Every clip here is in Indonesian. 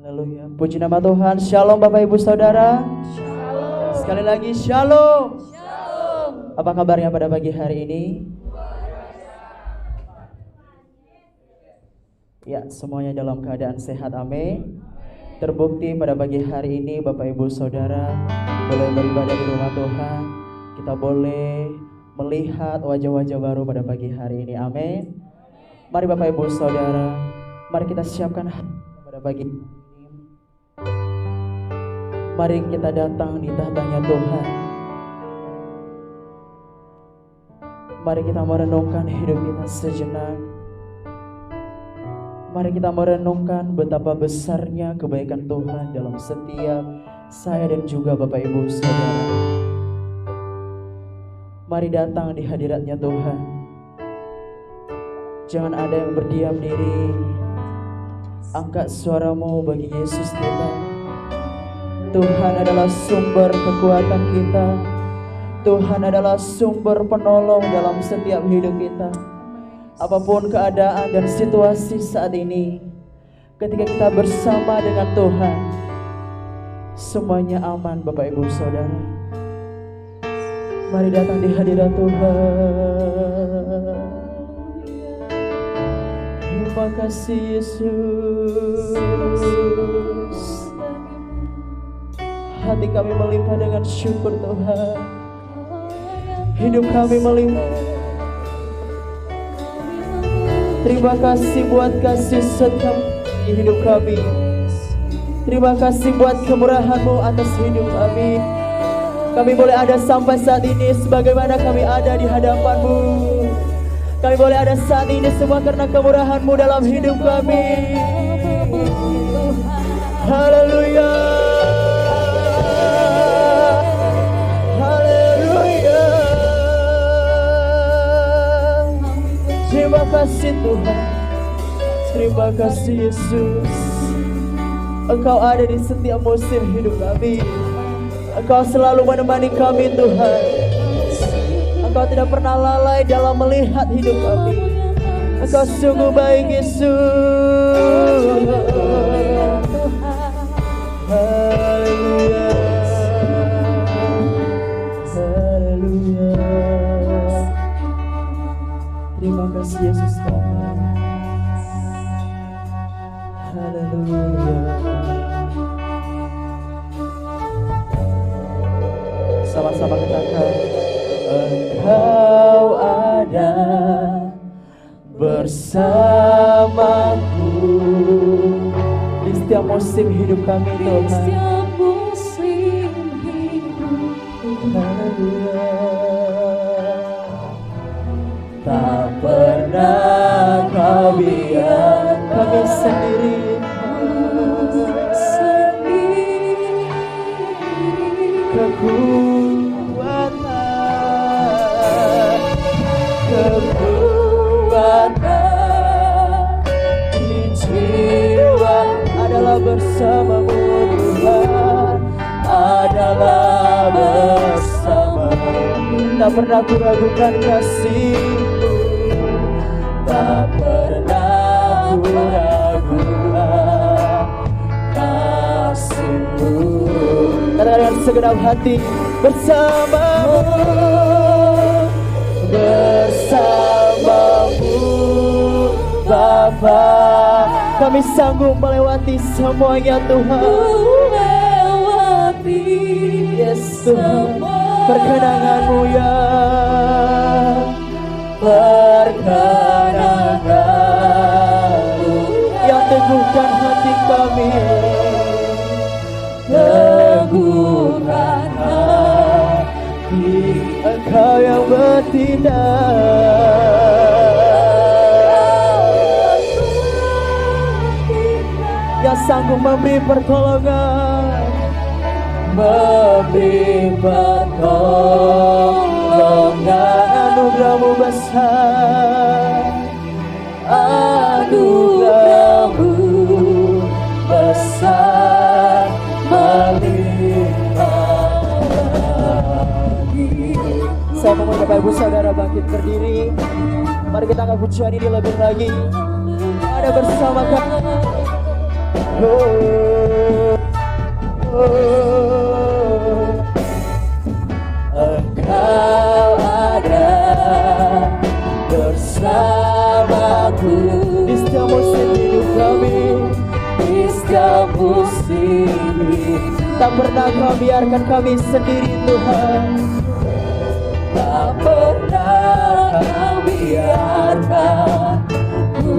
Haleluya. Puji nama Tuhan. Shalom Bapak Ibu Saudara. Shalom. Sekali lagi shalom. Shalom. Apa kabarnya pada pagi hari ini? Ya, semuanya dalam keadaan sehat, amin. Terbukti pada pagi hari ini Bapak Ibu Saudara boleh beribadah di rumah Tuhan. Kita boleh melihat wajah-wajah baru pada pagi hari ini, amin. Mari Bapak Ibu Saudara, mari kita siapkan pada pagi ini. Mari kita datang di tahtanya Tuhan. Mari kita merenungkan hidup kita sejenak. Mari kita merenungkan betapa besarnya kebaikan Tuhan dalam setiap saya dan juga Bapak Ibu Saudara. Mari datang di hadiratnya Tuhan. Jangan ada yang berdiam diri. Angkat suaramu bagi Yesus kita. Tuhan adalah sumber kekuatan kita. Tuhan adalah sumber penolong dalam setiap hidup kita. Apapun keadaan dan situasi saat ini, ketika kita bersama dengan Tuhan, semuanya aman Bapak Ibu Saudara. Mari datang di hadirat Tuhan. Terima kasih Yesus. Hati kami melimpah dengan syukur Tuhan. Hidup kami melimpah. Terima kasih buat kasih setia di hidup kami. Terima kasih buat kemurahan-Mu atas hidup kami. Kami boleh ada sampai saat ini sebagaimana kami ada di hadapan-Mu. Kami boleh ada saat ini semua karena kemurahan-Mu dalam hidup kami. Haleluya. Terima kasih Tuhan. Terima kasih Yesus. Engkau ada di setiap musim hidup kami. Engkau selalu menemani kami Tuhan. Engkau tidak pernah lalai dalam melihat hidup kami. Engkau sungguh baik Yesus. Haleluya. Haleluya. Terima kasih Yesus Tuhan. Haleluya. Sama-sama katakan, Engkau ada bersamaku di setiap musim hidup kami Tuhan. Haleluya. Tak pernah Kau biar kami sendiri. Kekuatan di jiwa adalah bersama-Mu Tuhan. Adalah bersama-Mu. Tak pernah ku ragukan kasih-Mu. Tak pernah ku ragukan kasih-Mu. Katakan dengan segenap hati, bersama-Mu, bersama-Mu Bapa. Kami sanggup melewati semuanya Tuhan. Yes Tuhan, perkenangan-Mu ya, perkenangan-Mu yang teguhkan hati kami, teguhkan hati. Engkau yang bertindak, yang sanggup memberi pertolongan, memberi pertolongan. Anugerah-Mu besar, anugerah-Mu besar melimpah. Saya mohon Bapak Ibu Saudara bangkit berdiri. Mari kita angkat pujian ini lebih lagi. Ada bersama kami. Oh, oh, Engkau ada bersamaku di setiap musim hidup kami, di setiap musim hidup. Tak pernah Kau biarkan kami sendiri Tuhan. Tak pernah Kau biarkan ku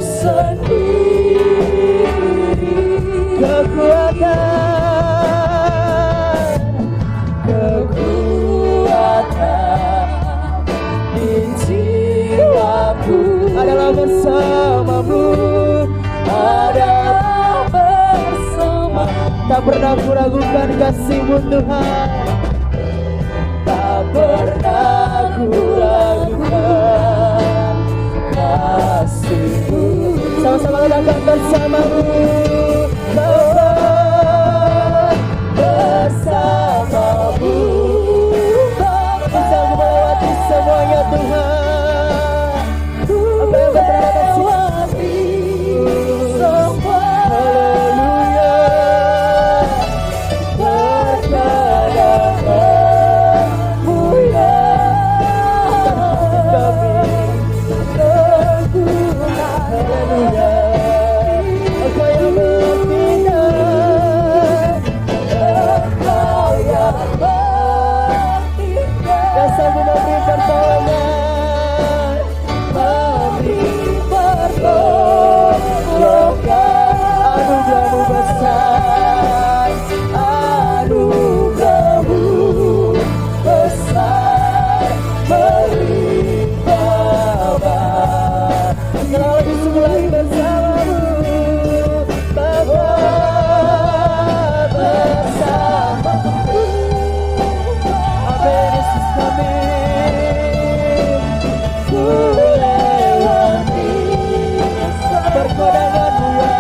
sendiri. Kekuatan di jiwaku adalah bersamamu, adalah bersama. Tak pernah ku ragukan kasih-Mu Tuhan. Tak pernah ku ragukan kasih-Mu. Sama-sama katakan bersamamu, Bapa, bersamamu. Bisa ku melewati semuanya Tuhan. Apa yang berterima kasih. Haleluya. Berkadang-kadangmu ya kami. Haleluya. Apa yang bertindak, Engkau yang bertindak. Dan sanggup memberi pertolongan, memberi pertolongan. Anugerah-Mu besar, anugerah-Mu besar, melimpah. Selalu disembelih bersamamu, Bapa, bersamamu. Amin, Yesus kami. Ku lewati perkodangan-Mu ya,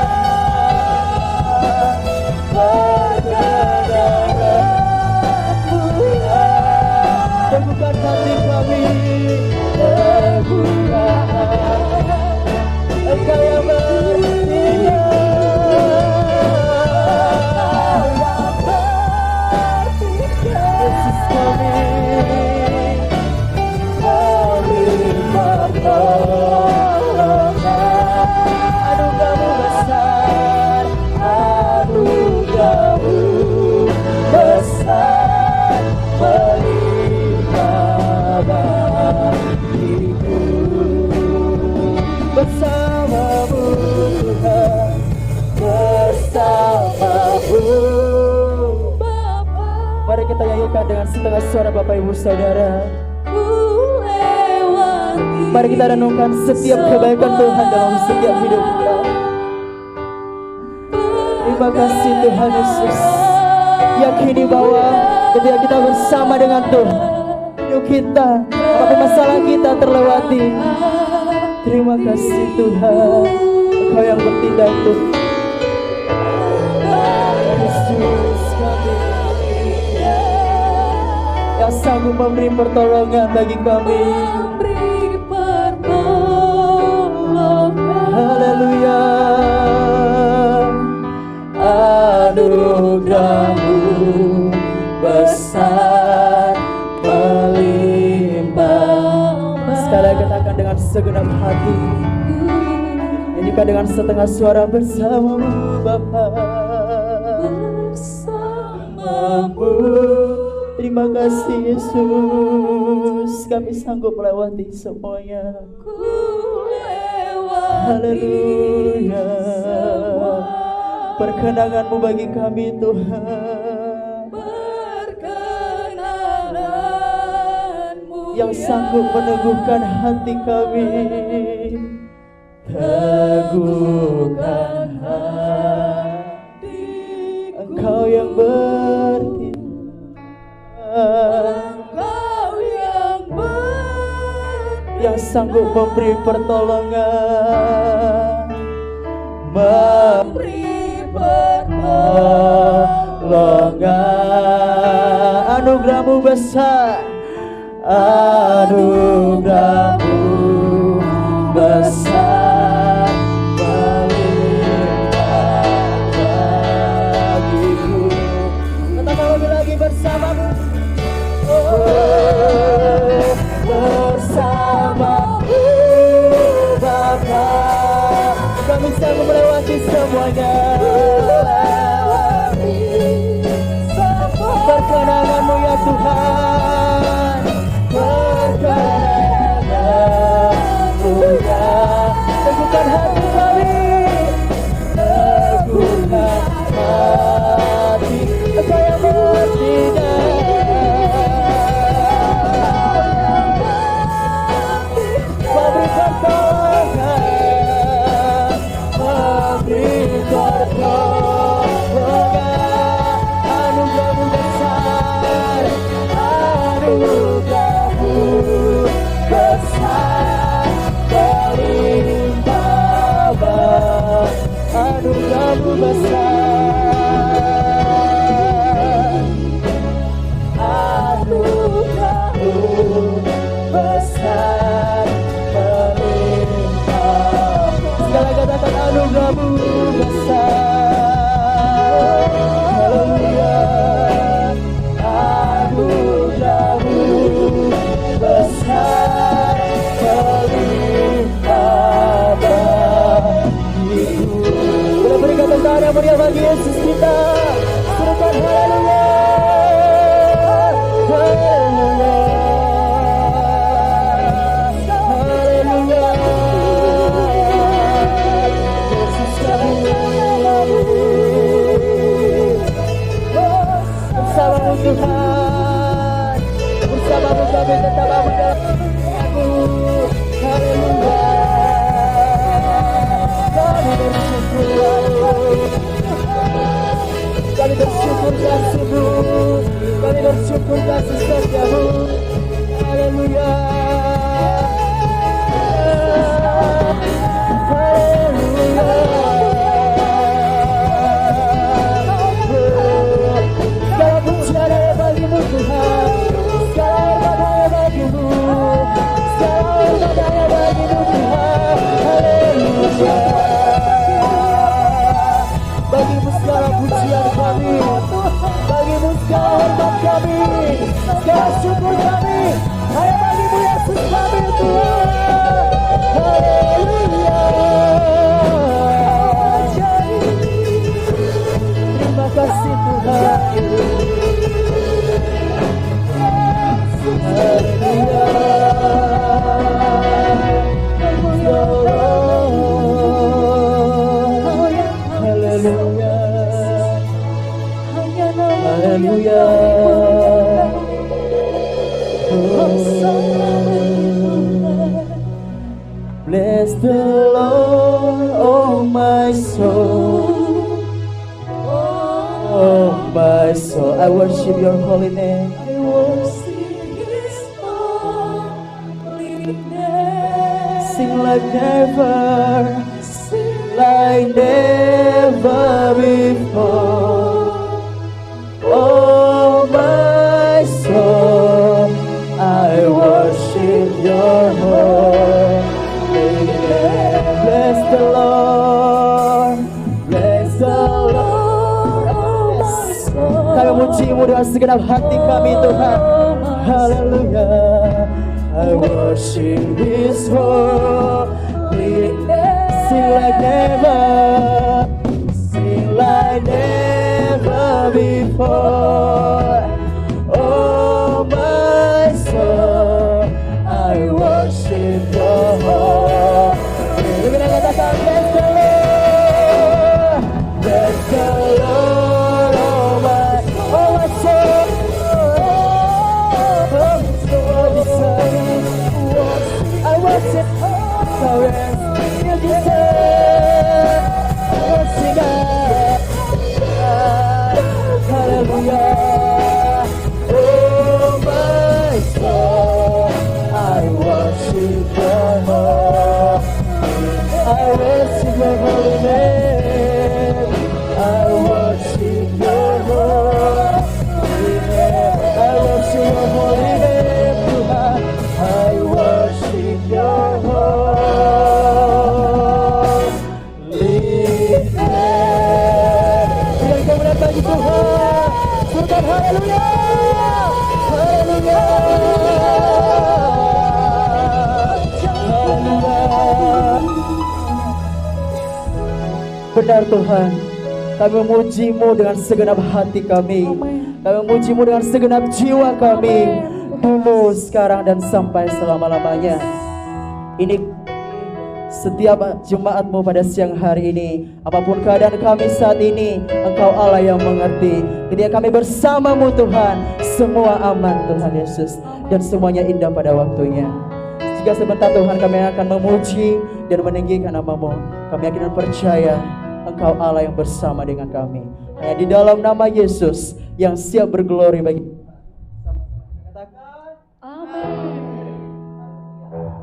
perkodangan-Mu ya. Teguhkan hati kami, teguhkan. Engkau yang bertindak, Yesus kami. Beri pertolongan, anugerah-Mu besar, anugerah-Mu besar, melimpah bagiku. Bersamamu Tuhan, bersamamu Bapa. Mari kita nyanyikan dengan setengah suara Bapak Ibu Saudara. Mari kita renungkan setiap kebaikan Tuhan dalam setiap hidup kita. Terima kasih Tuhan Yesus. Yakini bahwa ketika kita bersama dengan Tuhan, hidup kita, apapun masalah kita terlewati. Terima kasih Tuhan, Engkau yang bertindak Tuhan. Yesus kami, yang sanggup memberi pertolongan bagi kami. Haleluya. Anugerah-Mu besar, melimpah. Sekali lagi katakan dengan segenap hati, nyanyikan dengan setengah suara, bersamamu Bapa, bersamamu. Terima kasih Yesus, kami sanggup melewati semuanya. Haleluya. Perkenangan-Mu bagi kami Tuhan, yang sanggup meneguhkan hati kami. Teguhkan hati, Engkau yang bertindak, Engkau yang sanggup memberi pertolongan, memberi pertolongan. Anugerah-Mu besar, anugerah-Mu besar, melimpah besar, anugerahmu besar melimpah. Sekali katakan anugerahmu besar. Haleluya. Anugerahmu besar melimpah bagiku. Kita berikan tepuk tangan yang meriah bagi Yesus kita. Serukan haleluya. Haleluya. Haleluya. Yesus kami. Bersamamu Tuhan, bersamamu kami tetap aman dalam aku. Haleluya. Kami bersyukur kasih-Mu, kami bersyukur kasih setiamu. Haleluya. Haleluya. Segala pujian hanya bagi-Mu Tuhan, segala hormat hanya bagi-Mu, segala hormat hanya bagi-Mu Tuhan. Haleluya. Bagi-Mu segala pujian kami, bagi-Mu segala hormat kami, segala syukur kami, hanya bagi-Mu Yesus kami Tuhan. Haleluya. Terima kasih Tuhan. Haleluya. Haleluya. Bless the Lord, oh my soul, oh my soul. I worship your holy name. I worship his holy name. Sing like never, like never before. Oh my soul, I worship your holy name. Bless the Lord, bless the Lord, oh my soul. Kami memuji-Mu dengan segenap hati kami Tuhan. Haleluya. I worship His holy name. Sing like never, sing like never before. Oh my soul, I worship your holy name. Kita katakan bless the Lord, bless the Lord, oh my soul. I worship you deserve worship. Hallelujah. Oh my soul, I worship your holy name. I worship your holy name. I worship your holy name. I worship your holy name, Tuhan. I worship your holy name. Dengan kemuliaan bagi Tuhan, surga haleluya, haleluya, haleluya. Benar Tuhan, kami memuji-Mu dengan segenap hati kami. Kami memuji-Mu dengan segenap jiwa kami, dulu, sekarang, dan sampai selama-lamanya. Ini setiap jemaat-Mu pada siang hari ini, apapun keadaan kami saat ini, Engkau Allah yang mengerti. Ketika kami bersama-Mu Tuhan, semua aman Tuhan Yesus, dan semuanya indah pada waktunya. Jika sebentar Tuhan kami akan memuji dan meninggikan nama-Mu, kami yakin dan percaya Engkau Allah yang bersama dengan kami. Hanya di dalam nama Yesus yang siap berglori bagi. Katakan amin.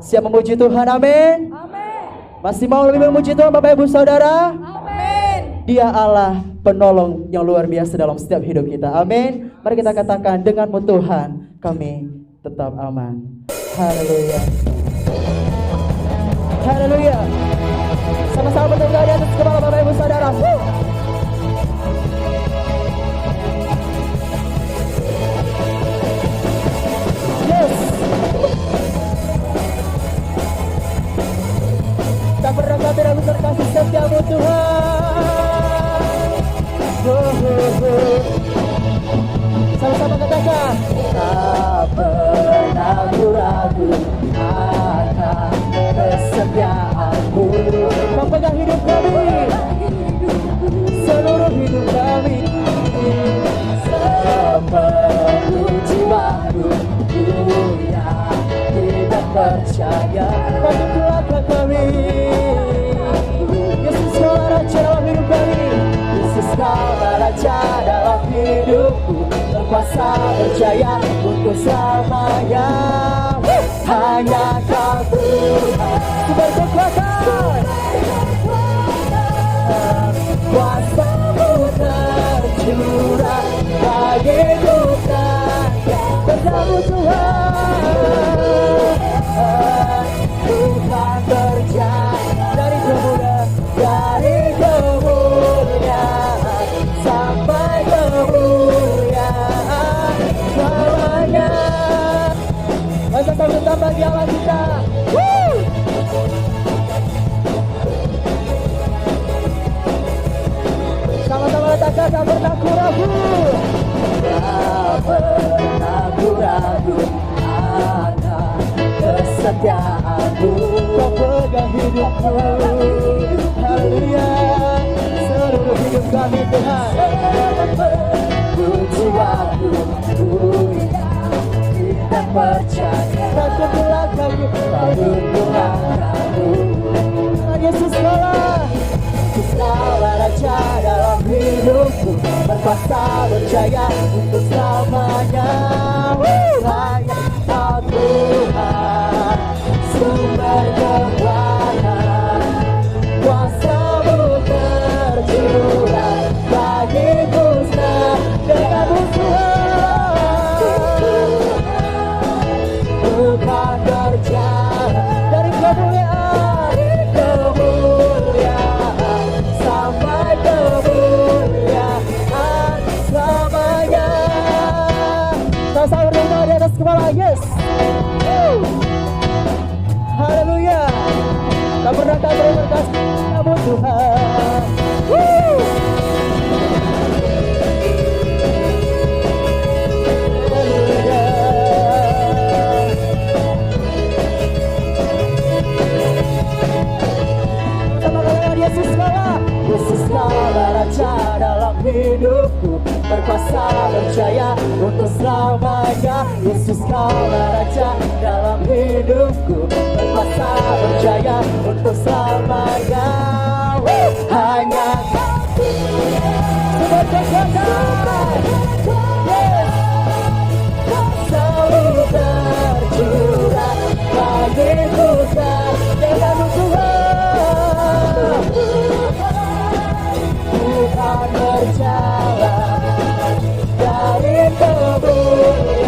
Siap memuji Tuhan, amin. Amin. Masih mau lebih memuji Tuhan Bapak Ibu Saudara? Amin. Dia Allah penolong yang luar biasa dalam setiap hidup kita. Amin. Mari kita katakan, denganmu Tuhan kami tetap aman. Haleluya. Haleluya. Sama-sama berdoa di atas kepala Bapak Ibu Saudara. Yes. Tak pernah kami ragu terkasih setiamu Tuhan. Sama-sama katakan, tak pernah ragu akan kesetiaanmu. Kau pegang hidup kami, seluruh hidup kami, sepenuh jiwaku, ya tidak percaya. Kau telah kami, Yesus kau raja dalam hidup kami. Yesus kau raja dalam hidupku, berkuasa berjaya untuk selamanya. Hanya Kau Tuhan, sumber kekuatan, kuasa-Mu tercurah bagi Tuhan. Bersama Tuhan, Tuhan berjaya dari kemuliaan sampai kemuliaan selamanya. Masa sambut bagi Allah kita. Sama-sama letakkan, tak pernah ragu. Tak pernah ragu akan kesetiaanmu. Kau pegang hidupku. Haleluya. Seluruh hidup kami Tuhan. Seluruh jiwaku, tidak percaya. Takut belakang kamu. Yesus kalah. Yesus kalah raja dalam hidupku, berkuasa berjaya untuk selamanya. Hanya Kau Tuhan, sumber kekuatan, kuasa-Mu tercurah bagi musnah denganmu Tuhan. Tuhan berjalan dari kemuliaan sampai kemuliaan selamanya. Sama-sama berdoa di atas kepala. Yes. Haleluya. Tak pernah berkasih kamu Tuhan. Yesus kalah raja dalam hidupku, berkuasa berjaya untuk selamanya. Yesus kalah raja dalam hidupku, berkuasa berjaya untuk selamanya. Hanya Kau sumber kekuatan, kuasa-Mu tercurah bagi Tuhan denganmu Tuhan. Tuhan berjalan dari kemuliaan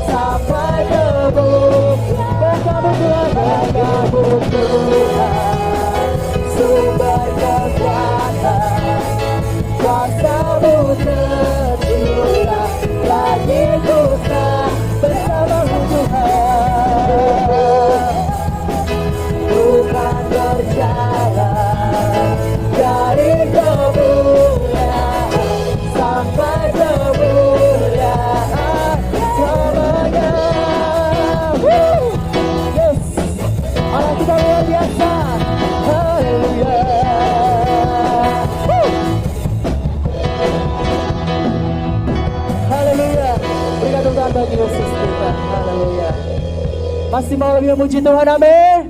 sampai kemuliaan. Bersama Tuhan, bersama Tuhan, sumber kekuatan, kuasa-Mu tercurah bagi Tuhan. Bersama Tuhan, Tuhan berjalan dari kemuliaan sampai kemuliaan selamanya. Yes, Allah kita luar biasa. Haleluya. Haleluya. Berikan tepuk tangan bagi Yesus kita. Haleluya. Masih mau lebih memuji Tuhan, amin.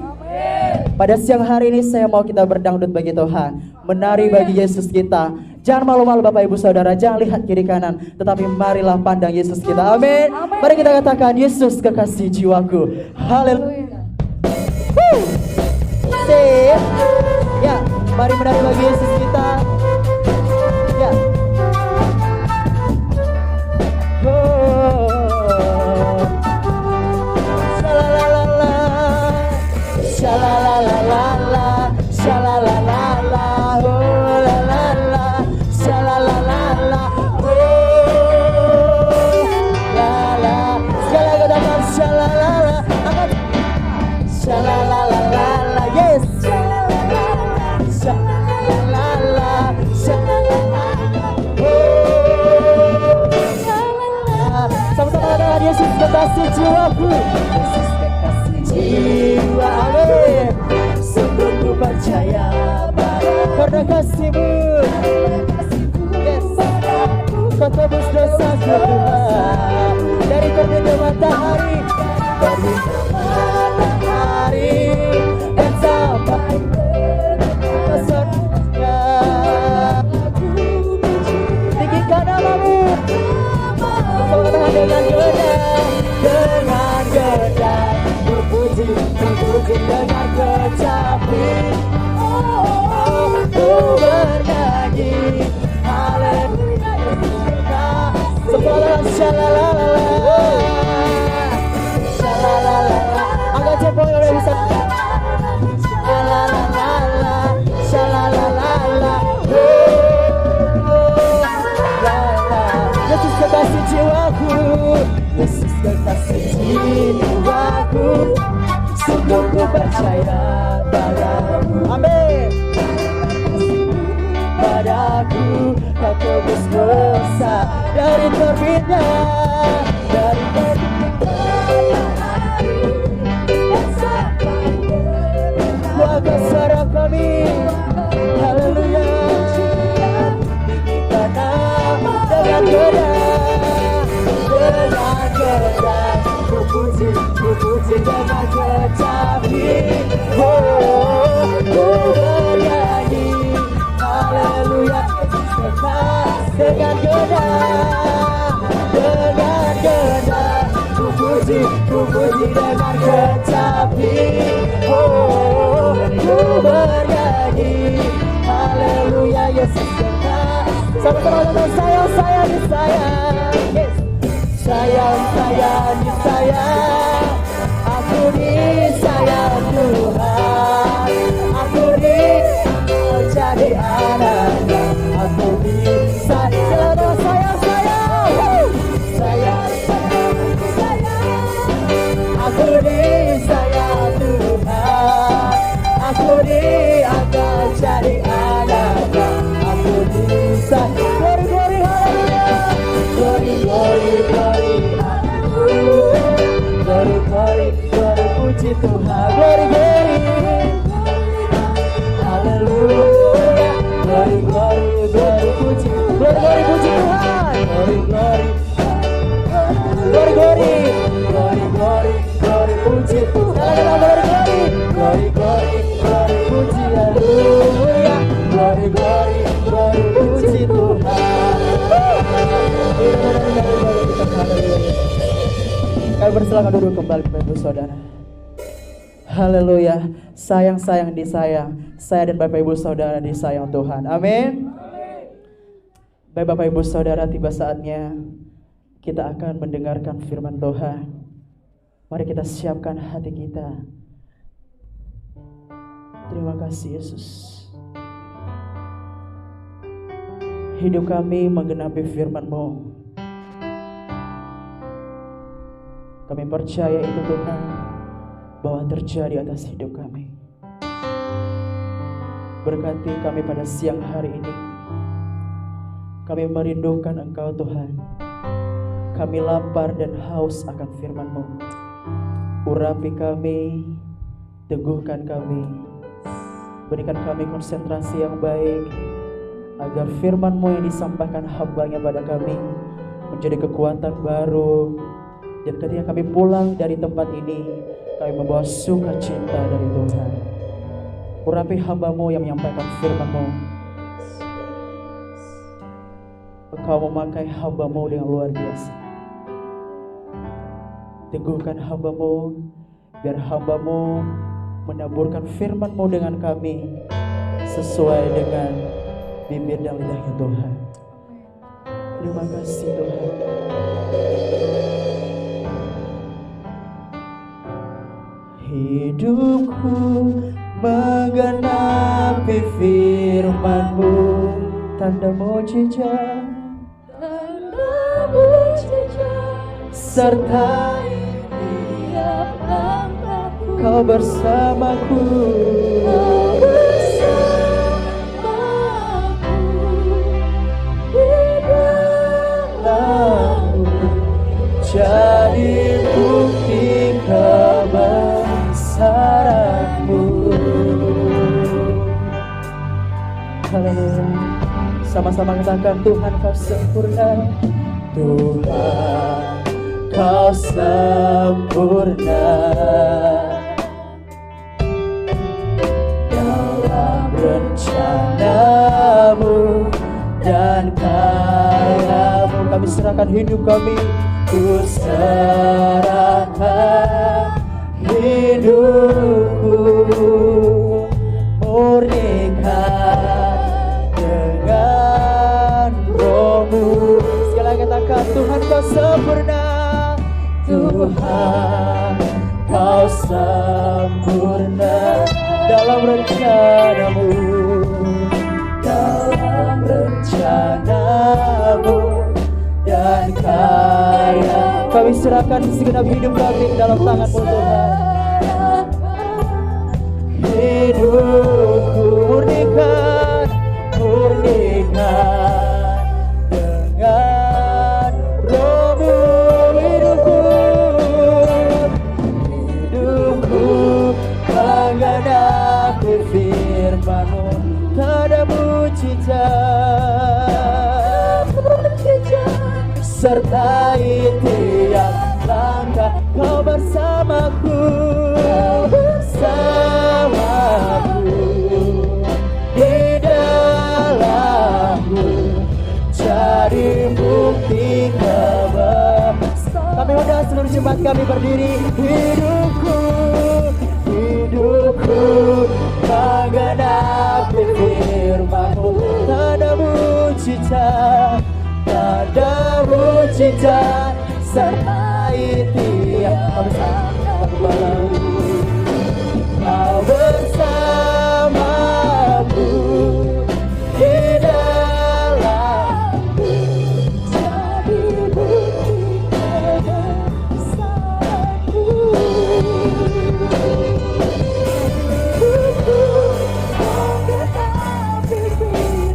Pada siang hari ini saya mau kita berdangdut bagi Tuhan, menari bagi Yesus kita. Jangan malu-malu Bapak Ibu Saudara, jangan lihat kiri kanan, tetapi marilah pandang Yesus kita. Amin. Mari kita katakan, Yesus kekasih jiwaku. Haleluya. Sip. Ya, mari menari bagi Yesus kita. jiwaku, Yesus kekasih jiwa. Amin. Sungguh ku percaya karena kasih-Mu, yes, Kau tebus dosaku Tuhan. Dari terbitnya matahari, dan sampai ke surga. Tinggikan nama-Mu, soalnya dengan genang, berpuji dengan kecapi. Ku bernyanyi haleluya, sepalah shalalala, shalalala. Angkat jempol yang bisa. Shalalala, shalalala. Yesus kekasih jiwaku, Yesus kekasih jiwaku. Sungguh ku percaya padamu. Amin. Padaku Kau tebus dosa dari terbitnya matahari dan sampai ku akan suara kami, haleluya. Tinggikan nama dengan genang, ku puji dengan kecapi. Ku bernyanyi haleluya, dengan genang, ku puji dengan kecapi. Ku bernyanyi haleluya, Yesus kekasih. Sama-sama sayang disayang, yes. Sayang disayang, aku disayang Tuhan, aku jadi anaknya, aku disayang. Sayang, aku disayang Tuhan, aku diangkat jadi anaknya, aku disayang. Glory, haleluya. Glory, puji Tuhan. Glory, haleluya. Glory, puji. Glory, puji Tuhan. Glory, puji Tuhan. Glory, puji, haleluya. Glory, puji Tuhan. Kami bersilakan duduk kembali Bapak Ibu Saudara. Haleluya. Sayang disayang. Saya dan Bapak Ibu Saudara disayang Tuhan. Amin. Baik Bapak Ibu Saudara, tiba saatnya kita akan mendengarkan firman Tuhan. Mari kita siapkan hati kita. Terima kasih Yesus. Hidup kami menggenapi firman-Mu. Kami percaya itu Tuhan, bahwa terjadi atas hidup kami. Berkati kami pada siang hari ini. Kami merindukan Engkau Tuhan. Kami lapar dan haus akan firman-Mu. Urapi kami, teguhkan kami. Berikan kami konsentrasi yang baik, agar firman-Mu yang disampaikan hamba-Nya pada kami menjadi kekuatan baru. Dan ketika kami pulang dari tempat ini, kami membawa sukacita dari Tuhan. Urapi hamba-Mu yang menyampaikan firman-Mu. Engkau memakai hamba-Mu dengan luar biasa. Teguhkan hamba-Mu, biar hamba-Mu menaburkan firman-Mu dengan kami, sesuai dengan bibir dan lidahnya Tuhan. Terima kasih Tuhan. Hidupku menggenapi firman-Mu, tanda mujizat, sertai tiap langkahku. Kau bersamaku, di dalamku, jadi bukti Sama-sama katakan, Tuhan kau sempurna. Tuhan kau sempurna dalam rencanamu dan karyamu. Kami serahkan hidup kami, ku serahkan hidupku, murnikan dengan rohmu. Sekali lagi katakan, Tuhan kau sempurna. Tuhan kau sempurna dalam rencanamu, dalam rencanamu dan karya. Kami serahkan segenap hidup kami dalam tangan-Mu Tuhan. Hidupku murnikan, murnikan dengan rohmu. Hidupku menggenapi firman-Mu, tak ada mujizat, sertai tiap langkah kau bersamaku, bersamaku di dalamku, jadi bukti kebesaran. Kami undang seluruh jemaat kami berdiri. Hidupku, hidupku menggenapi firman-Mu, tak ada mujizat, tak ada mujizat, sertai tiap langkah kau bersamaku di dalamku, jadi bukti kebesaran-Mu. Hidupku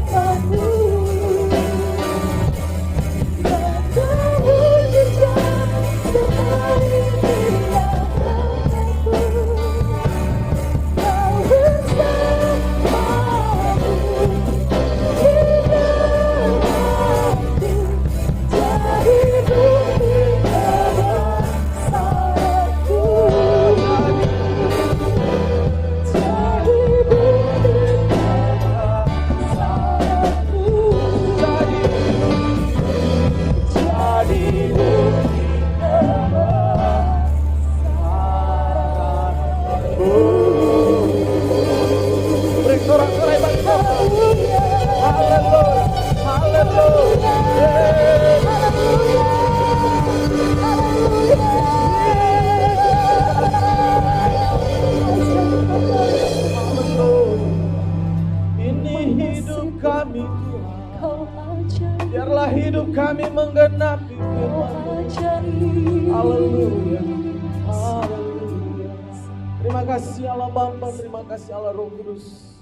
menggenapi firman-Mu, biarlah hidup kami menggenapi firman-Mu. Haleluya, haleluya. Terima kasih Allah Bapa, terima kasih Allah Roh Kudus.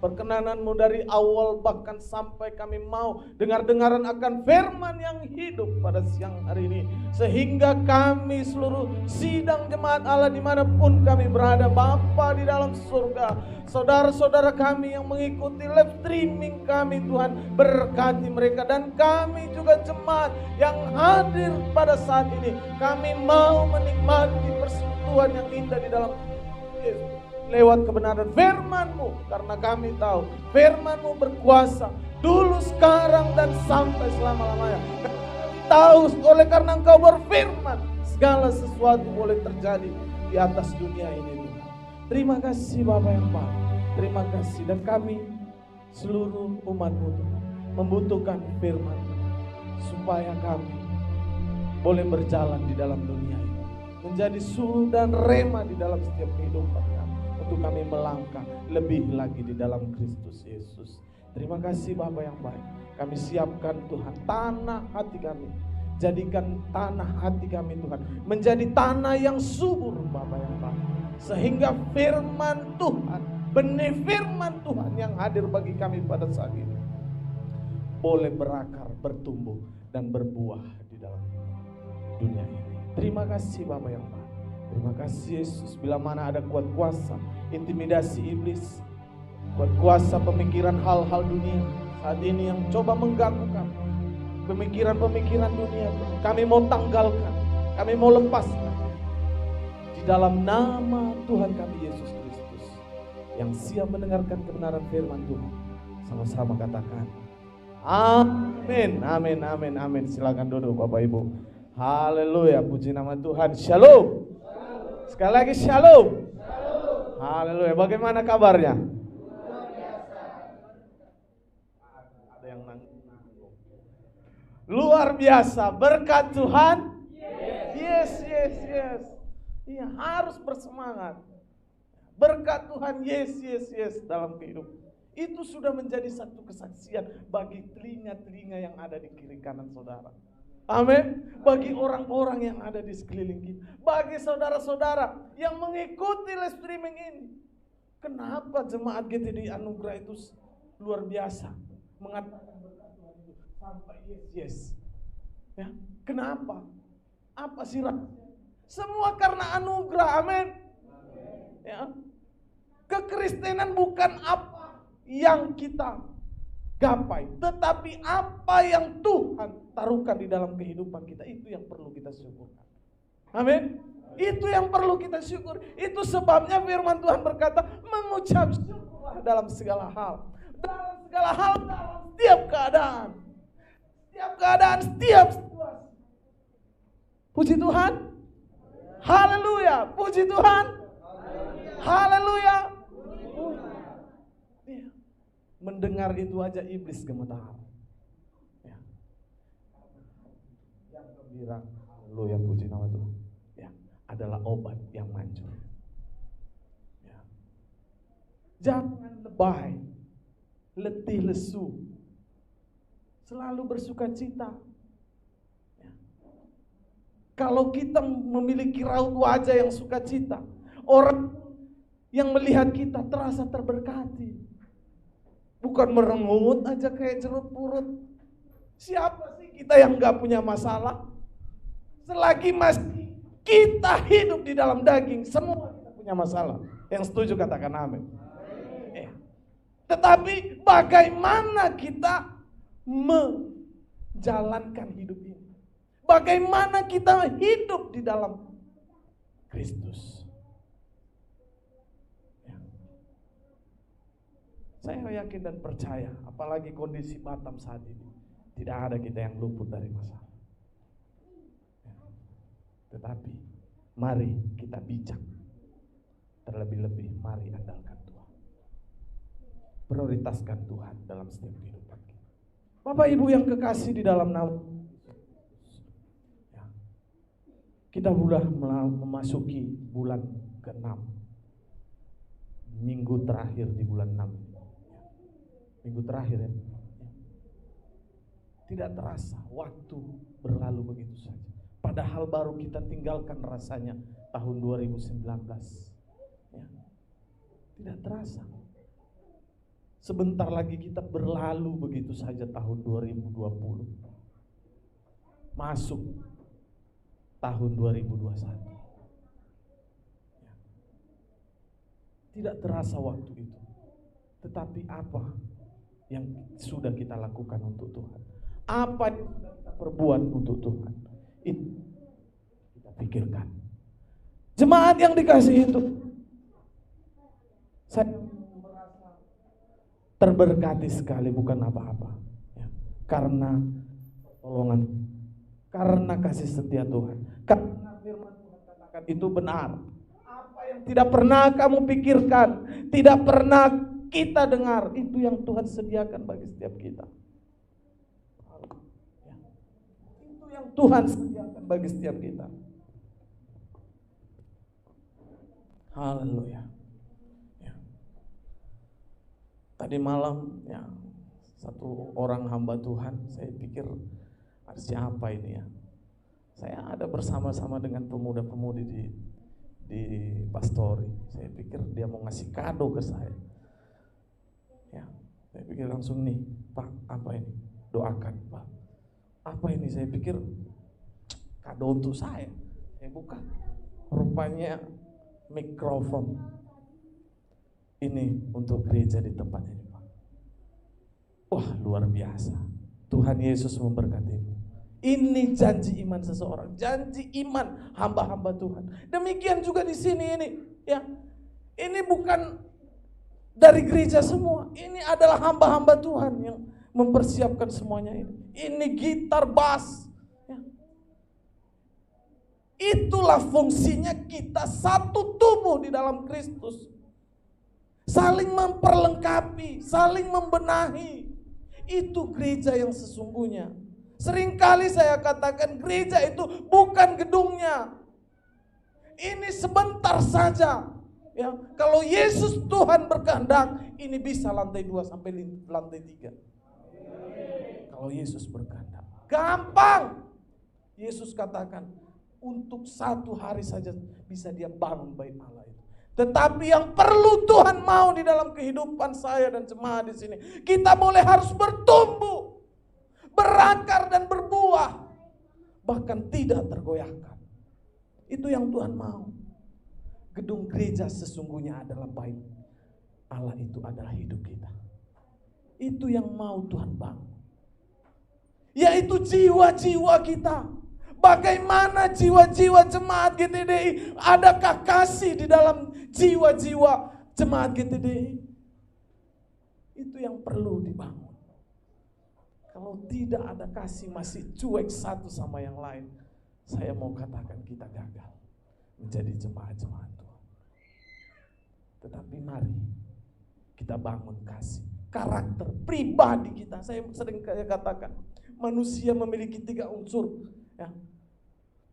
Perkenanan-Mu dari awal bahkan sampai kami mau dengar-dengaran akan firman yang hidup pada siang hari ini. Sehingga kami seluruh sidang jemaat Allah dimanapun kami berada, Bapa di dalam surga, saudara-saudara kami yang mengikuti live streaming kami, Tuhan berkati mereka. Dan kami juga jemaat yang hadir pada saat ini, kami mau menikmati persekutuan yang indah di dalam lewat kebenaran firman-Mu, karena kami tahu firman-Mu berkuasa dulu, sekarang, dan sampai selama-lamanya. Kami tahu oleh karena Engkau berfirman, segala sesuatu boleh terjadi di atas dunia ini, Tuhan. Terima kasih Bapa yang baik, terima kasih. Dan kami seluruh umat-Mu, Tuhan, membutuhkan firman supaya kami boleh berjalan di dalam dunia ini, menjadi suluh dan rema di dalam setiap kehidupan kami, untuk kami melangkah lebih lagi di dalam Kristus Yesus. Terima kasih Bapa yang baik. Kami siapkan Tuhan tanah hati kami. Jadikan tanah hati kami Tuhan menjadi tanah yang subur Bapa yang baik. Sehingga firman Tuhan, benih firman Tuhan yang hadir bagi kami pada saat ini boleh berakar, bertumbuh, dan berbuah di dalam dunia ini. Terima kasih Bapa yang baik. Terima kasih Yesus. Bila mana ada kuat kuasa intimidasi iblis, kuat kuasa pemikiran hal-hal dunia, saat ini yang coba mengganggu kami, pemikiran-pemikiran dunia, kami mau tanggalkan, kami mau lepaskan. Di dalam nama Tuhan kami Yesus Kristus, yang siap mendengarkan kebenaran firman Tuhan, sama-sama katakan, amin, amin, amin, amin. Silakan duduk Bapak Ibu. Haleluya, puji nama Tuhan. Shalom. Sekali lagi shalom. Haleluya. Bagaimana kabarnya? Ada yang nanggung. Luar biasa, berkat Tuhan. Yes. Iya, harus bersemangat. Berkat Tuhan, yes dalam kehidupan. Itu sudah menjadi satu kesaksian bagi telinga-telinga yang ada di kiri kanan saudara. Amin. Bagi orang-orang yang ada di sekeliling kita, bagi saudara-saudara yang mengikuti live streaming ini. Kenapa jemaat GTD Anugerah itu luar biasa mengatakan berkat Tuhan itu sampai yes. Ya, kenapa? Apa sih? Semua karena anugerah, amin. Ya. Kekristenan bukan apa yang kita gapai, tetapi apa yang Tuhan taruhkan di dalam kehidupan kita, itu yang perlu kita syukurkan. Amin. Itu yang perlu kita syukur. Itu sebabnya firman Tuhan berkata, mengucap syukurlah dalam segala hal. Dalam segala hal, dalam setiap keadaan. Setiap keadaan, setiap situasi. Puji Tuhan. Haleluya, puji Tuhan. Haleluya. Mendengar itu aja iblis gemetar. Ya. Yang gembira, haleluya, puji nama Tuhan. Ya, adalah obat yang manjur. Ya. Jangan lebay, letih lesu. Selalu bersuka cita. Kalau kita memiliki raut wajah yang sukacita, orang yang melihat kita terasa terberkati. Bukan merengut aja kayak jeruk purut. Siapa sih kita yang gak punya masalah? Selagi masih kita hidup di dalam daging, semua kita punya masalah. Yang setuju katakan amin. Tetapi bagaimana kita menjalankan hidup ini? Bagaimana kita hidup di dalam Kristus. Ya. Saya yakin dan percaya, apalagi kondisi Batam saat ini, tidak ada kita yang luput dari masalah. Ya. Tetapi, mari kita bijak. Terlebih-lebih, mari andalkan Tuhan. Prioritaskan Tuhan dalam setiap kehidupan kita. Bapak Ibu yang kekasih di dalam nama, kita sudah memasuki bulan ke-6. Minggu terakhir di bulan 6. Minggu terakhir ya. Tidak terasa waktu berlalu begitu saja. Padahal baru kita tinggalkan rasanya tahun 2019. Ya. Tidak terasa. Sebentar lagi kita berlalu begitu saja tahun 2020. Masuk tahun 2021. Tidak terasa waktu itu. Tetapi apa yang sudah kita lakukan untuk Tuhan? Apa yang sudah kita perbuat untuk Tuhan? Itu kita pikirkan. Jemaat yang dikasihi itu, saya merasa terberkati sekali, bukan apa-apa. Ya. Karena pertolongan, karena kasih setia Tuhan. Karena firman Tuhan katakan itu benar. Apa yang tidak pernah kamu pikirkan, tidak pernah kita dengar, itu yang Tuhan sediakan bagi setiap kita. Itu yang Tuhan sediakan bagi setiap kita. Haleluya. Ya. Tadi malam ya, satu orang hamba Tuhan, saya pikir siapa ini ya? Saya ada bersama-sama dengan pemuda-pemudi di pastori. Saya pikir dia mau ngasih kado ke saya. Ya, saya pikir langsung nih, Pak, apa ini? Doakan, Pak. Apa ini? Saya pikir kado untuk saya. Saya buka. Rupanya mikrofon. Ini untuk gereja di tempat ini, Pak. Wah, luar biasa. Tuhan Yesus memberkatimu. Ini janji iman seseorang, janji iman hamba-hamba Tuhan. Demikian juga di sini ini, ya. Ini bukan dari gereja semua. Ini adalah hamba-hamba Tuhan yang mempersiapkan semuanya ini. Ini gitar, bass. Ya. Itulah fungsinya kita satu tubuh di dalam Kristus. Saling memperlengkapi, saling membenahi. Itu gereja yang sesungguhnya. Seringkali saya katakan gereja itu bukan gedungnya. Ini sebentar saja. Ya, kalau Yesus Tuhan berkehendak, ini bisa lantai 2 sampai lantai 3. Kalau Yesus berkehendak, gampang. Yesus katakan, untuk 1 hari saja bisa dia bangun bait Allah itu. Tetapi yang perlu Tuhan mau di dalam kehidupan saya dan jemaat di sini, kita harus bertumbuh, berakar dan berbuah, bahkan tidak tergoyahkan. Itu yang Tuhan mau. Gedung gereja sesungguhnya adalah bait Allah, itu adalah hidup kita. Itu yang mau Tuhan bangun. Yaitu jiwa-jiwa kita. Bagaimana jiwa-jiwa jemaat GTDI? Adakah kasih di dalam jiwa-jiwa jemaat GTDI? Itu yang perlu dibangun. Kalau tidak ada kasih, masih cuek satu sama yang lain, saya mau katakan kita gagal menjadi jemaat-jemaat Tuhan. Tetapi mari kita bangun kasih, karakter pribadi kita. Saya sering katakan, manusia memiliki 3 unsur, ya.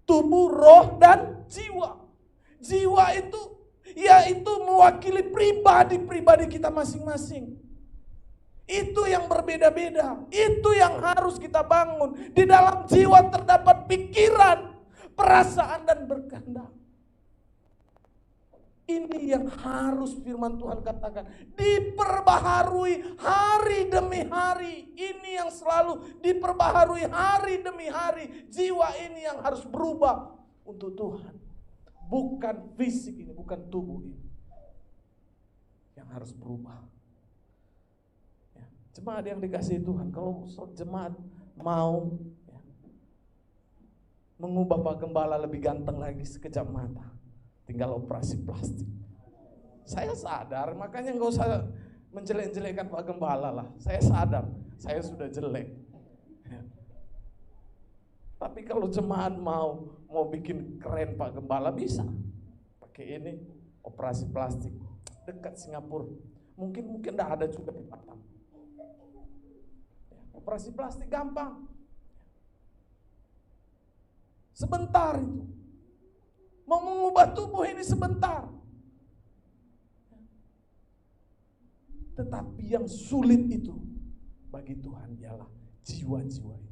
Tubuh, roh, dan jiwa. Jiwa itu yaitu mewakili pribadi-pribadi kita masing-masing. Itu yang berbeda-beda. Itu yang harus kita bangun. Di dalam jiwa terdapat pikiran, perasaan, dan berkehendak. Ini yang harus firman Tuhan katakan. Diperbaharui hari demi hari. Ini yang selalu diperbaharui hari demi hari. Jiwa ini yang harus berubah untuk Tuhan. Bukan fisik ini, bukan tubuh ini. Yang harus berubah. Ya. Jemaat yang dikasihi Tuhan, kalau jemaat mau mengubah Pak Gembala lebih ganteng lagi sekejap mata, tinggal operasi plastik. Saya sadar, makanya nggak usah menjelek-jelekkan Pak Gembala lah. Saya sadar, saya sudah jelek. Ya. Tapi kalau jemaat mau bikin keren Pak Gembala, bisa. Pakai ini, operasi plastik. Dekat Singapura. Mungkin enggak ada juga di Batam. Ya, operasi plastik gampang. Sebentar itu. Mau mengubah tubuh ini sebentar. Tetapi yang sulit itu bagi Tuhan ialah jiwa-jiwa ini.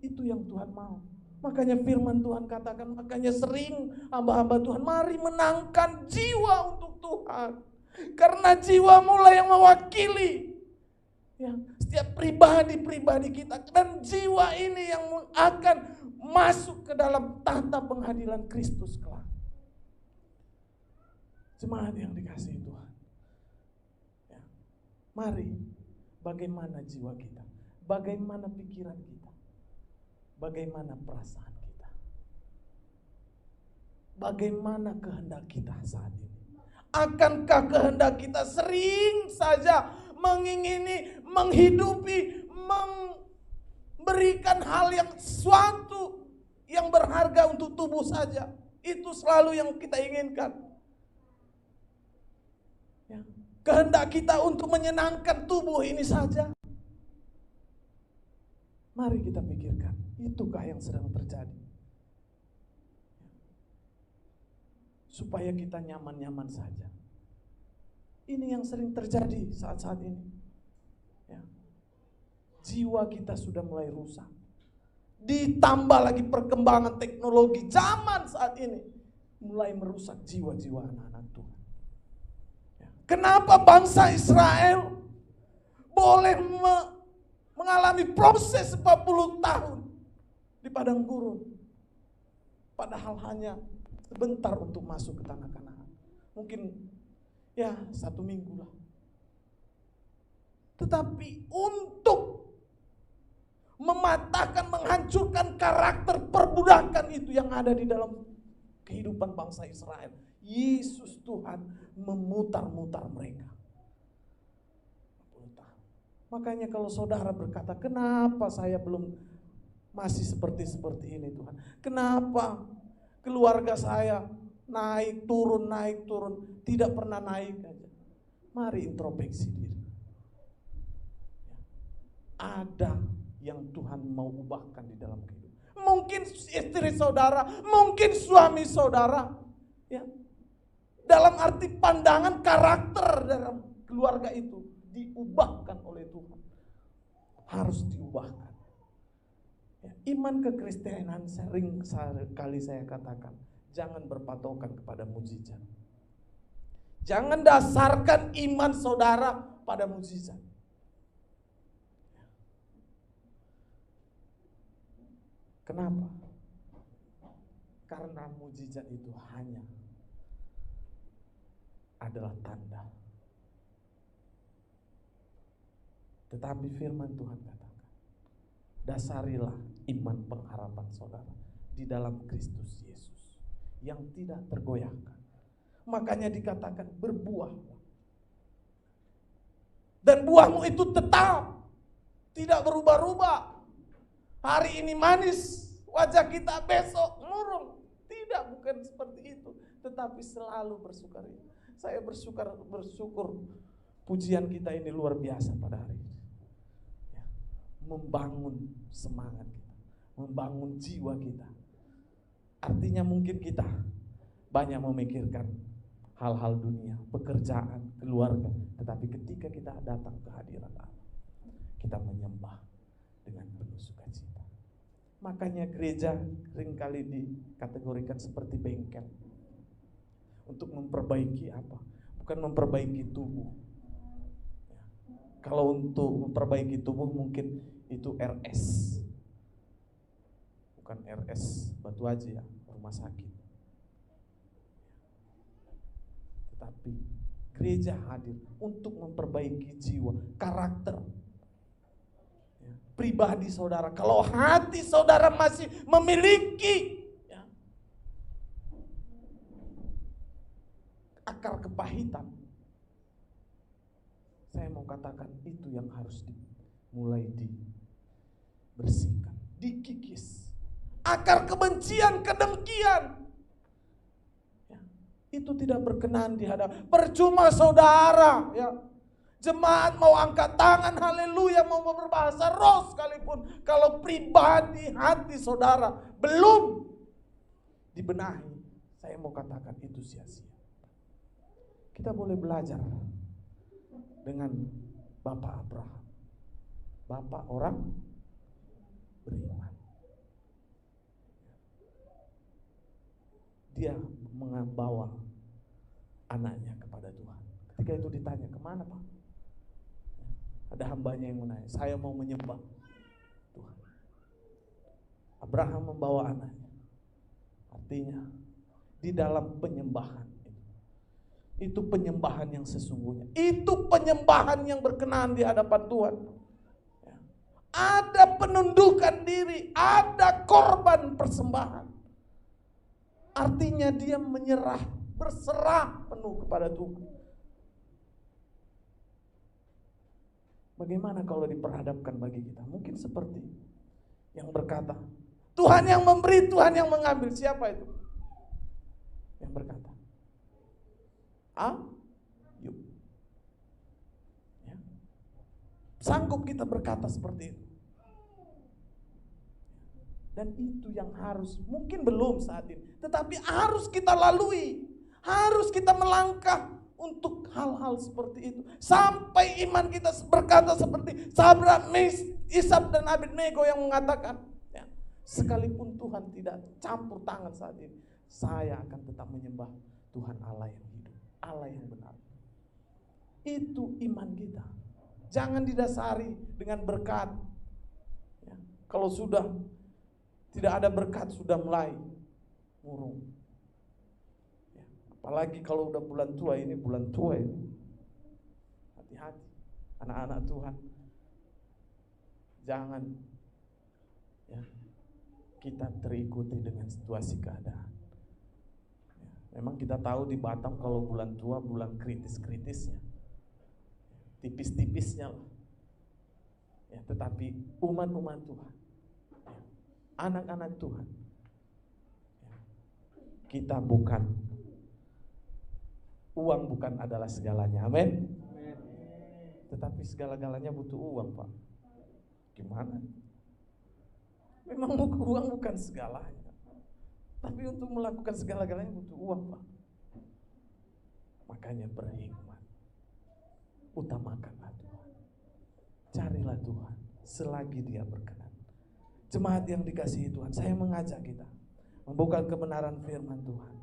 Itu yang Tuhan mau. Makanya firman Tuhan katakan, makanya sering hamba-hamba Tuhan, mari menangkan jiwa untuk Tuhan. Karena jiwa mulai yang mewakili. Ya, setiap pribadi-pribadi kita. Dan jiwa ini yang akan masuk ke dalam tahta pengadilan Kristus kelak. Jemaat yang dikasihi Tuhan. Ya. Mari, bagaimana jiwa kita? Bagaimana pikiran kita? Bagaimana perasaan kita? Bagaimana kehendak kita saat ini? Akankah kehendak kita sering saja mengingini, menghidupi, memberikan hal yang suatu yang berharga untuk tubuh saja? Itu selalu yang kita inginkan. Ya. Kehendak kita untuk menyenangkan tubuh ini saja. Mari kita pikirkan, itukah yang sedang terjadi? Supaya kita nyaman-nyaman saja. Ini yang sering terjadi saat-saat ini. Ya. Jiwa kita sudah mulai rusak. Ditambah lagi perkembangan teknologi zaman saat ini. Mulai merusak jiwa-jiwa anak-anak Tuhan. Ya. Kenapa bangsa Israel boleh mengalami proses 40 tahun di padang gurun. Padahal hanya sebentar untuk masuk ke tanah Kanaan. Mungkin ya 1 minggu lah. tetapi untuk mematahkan, menghancurkan karakter perbudakan itu yang ada di dalam kehidupan bangsa Israel. Yesus Tuhan memutar-mutar mereka. Makanya kalau saudara berkata, kenapa saya belum masih seperti ini Tuhan? Kenapa keluarga saya naik turun, tidak pernah naik aja. Mari introspeksi diri. Ada yang Tuhan mau ubahkan di dalam kehidupan. Mungkin istri saudara, mungkin suami saudara, ya. Dalam arti pandangan karakter dalam keluarga itu diubahkan oleh Tuhan. Harus diubahkan. Ya, iman kekristenan sering kali saya katakan, jangan berpatokan kepada mukjizat. Jangan dasarkan iman saudara pada mukjizat. Kenapa? Karena mukjizat itu hanya adalah tanda. Tetapi firman Tuhan katakan, dasarilah iman pengharapan saudara di dalam Kristus Yesus yang tidak tergoyahkan. Makanya dikatakan berbuah. Dan buahmu itu tetap, tidak berubah-ubah. Hari ini manis, wajah kita besok murung. Tidak, bukan seperti itu. Tetapi selalu bersukaria. Saya bersyukur pujian kita ini luar biasa pada hari ini. Ya, membangun semangat kita, membangun jiwa kita. Artinya mungkin kita banyak memikirkan hal-hal dunia, pekerjaan, keluarga. Tetapi ketika kita datang ke hadirat Allah, kita menyembah dengan penuh sukacita. Makanya gereja seringkali dikategorikan seperti bengkel. Untuk memperbaiki apa? Bukan memperbaiki tubuh. Ya. Kalau untuk memperbaiki tubuh mungkin itu RS. Bukan RS Batu Aji ya, rumah sakit. Tetapi gereja hadir untuk memperbaiki jiwa, karakter, ya, pribadi saudara. Kalau hati saudara masih memiliki akar kepahitan, saya mau katakan itu yang harus mulai dibersihkan, dikikis. Akar kebencian, kedengkian, ya, itu tidak berkenan di hadapan. Percuma saudara, ya, jemaat mau angkat tangan, haleluya, mau berbahasa roh sekalipun, kalau pribadi hati saudara belum dibenahi, saya mau katakan itu sia-sia. Kita boleh belajar dengan Bapak Abraham, Bapak orang beriman. Dia membawa anaknya kepada Tuhan. Ketika itu ditanya, kemana Pak? Ada hambanya yang menanya, saya mau menyembah Tuhan. Abraham membawa anaknya. Artinya di dalam penyembahan itu penyembahan yang sesungguhnya. Itu penyembahan yang berkenan di hadapan Tuhan. Ada penundukan diri, ada korban persembahan. Artinya dia menyerah, berserah penuh kepada Tuhan. Bagaimana kalau diperhadapkan bagi kita? Mungkin seperti yang berkata, Tuhan yang memberi, Tuhan yang mengambil. Siapa itu? Yang berkata, Ayub. Ya. Sanggup kita berkata seperti itu. Dan itu yang harus, mungkin belum saat ini, tetapi harus kita lalui. Harus kita melangkah untuk hal-hal seperti itu. Sampai iman kita berkata seperti Sadrak, Ishak dan Abednego yang mengatakan, ya, sekalipun Tuhan tidak campur tangan saat ini, saya akan tetap menyembah Tuhan Allah yang hidup, Allah yang benar. Itu iman kita. Jangan didasari dengan berkat. Ya, kalau sudah tidak ada berkat, sudah mulai murung. Ya, apalagi kalau udah bulan tua ini, hati-hati. Anak-anak Tuhan, jangan ya, kita terikuti dengan situasi keadaan. Memang kita tahu di Batam kalau bulan tua bulan kritis-kritisnya, tipis-tipisnya lah. Ya, tetapi umat-umat Tuhan, anak-anak Tuhan, kita bukan, uang bukan adalah segalanya, amin. Tetapi segala-galanya butuh uang, Pak. Gimana? Memang uang bukan segalanya, tapi untuk melakukan segala-galanya butuh uang, Pak. Makanya berhikmat, utamakanlah Tuhan, carilah Tuhan selagi Dia berkenan. Jemaat yang dikasihi Tuhan, saya mengajak kita membuka kebenaran firman Tuhan.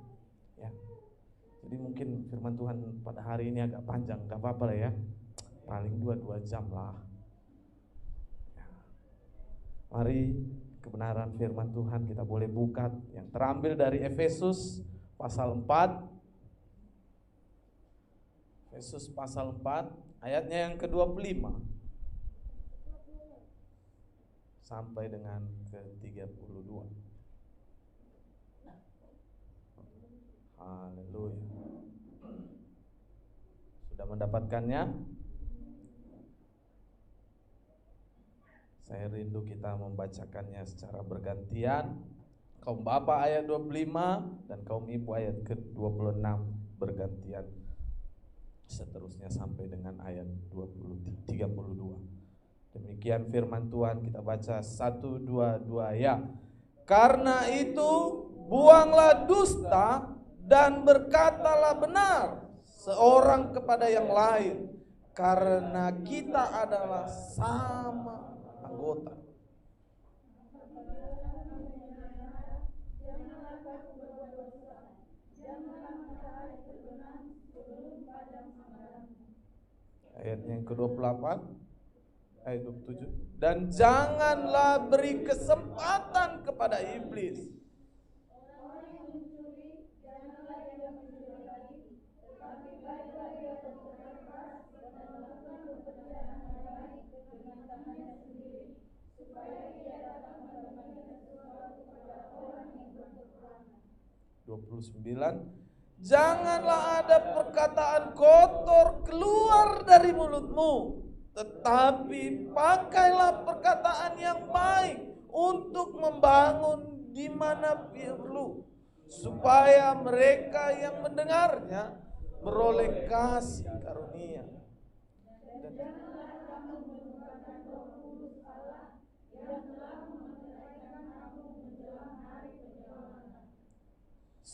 Ya, jadi mungkin firman Tuhan pada hari ini agak panjang, gak apa-apa ya, paling 2 jam lah. Ya. Mari kebenaran firman Tuhan kita boleh buka yang terambil dari Efesus pasal 4. Efesus pasal 4 ayatnya yang ke-25 sampai dengan ke-32. Haleluya. Sudah mendapatkannya? Saya rindu kita membacakannya secara bergantian. Kaum bapak ayat 25 dan kaum ibu ayat ke-26 bergantian. Seterusnya sampai dengan ayat 32. Demikian firman Tuhan, kita baca 1, 2 ya. Karena itu buanglah dusta dan berkatalah benar seorang kepada yang lain, karena kita adalah sama anggota. Ayatnya yang ke-28 ayat 27. Dan janganlah beri kesempatan kepada iblis. Janganlah ada perkataan kotor keluar dari mulutmu, tetapi pakailah perkataan yang baik untuk membangun di mana perlu, supaya mereka yang mendengarnya beroleh kasih karunia.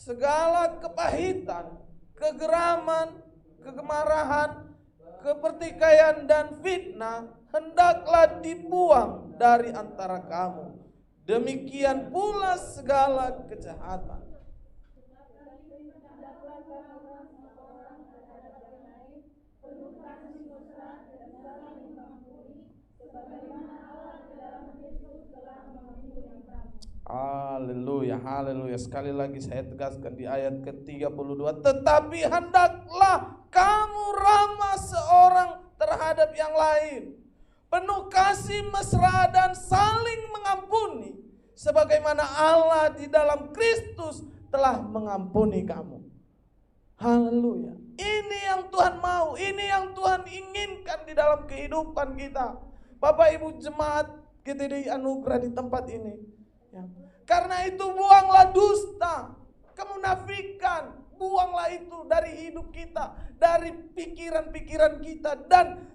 Segala kepahitan, kegeraman, kemarahan, kepertikaian dan fitnah hendaklah dibuang dari antara kamu. Demikian pula segala kejahatan. Haleluya, haleluya. Sekali lagi saya tegaskan di ayat ke-32. Tetapi hendaklah kamu ramah seorang terhadap yang lain, penuh kasih mesra dan saling mengampuni, sebagaimana Allah di dalam Kristus telah mengampuni kamu. Haleluya. Ini yang Tuhan mau, ini yang Tuhan inginkan di dalam kehidupan kita. Bapak Ibu jemaat kita dianugerah di tempat ini. Ya. Karena itu buanglah dusta, kemunafikan, buanglah itu dari hidup kita, dari pikiran-pikiran kita, dan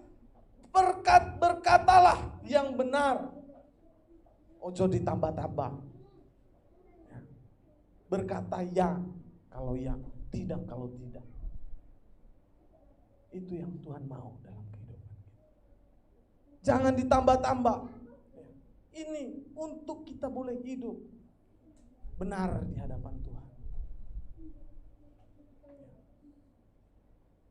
berkatalah yang benar. Ojo ditambah-tambah. Ya. Berkata ya kalau ya, tidak kalau tidak. Itu yang Tuhan mau dalam kehidupan kita. Jangan ditambah-tambah. Ini untuk kita boleh hidup benar di hadapan Tuhan.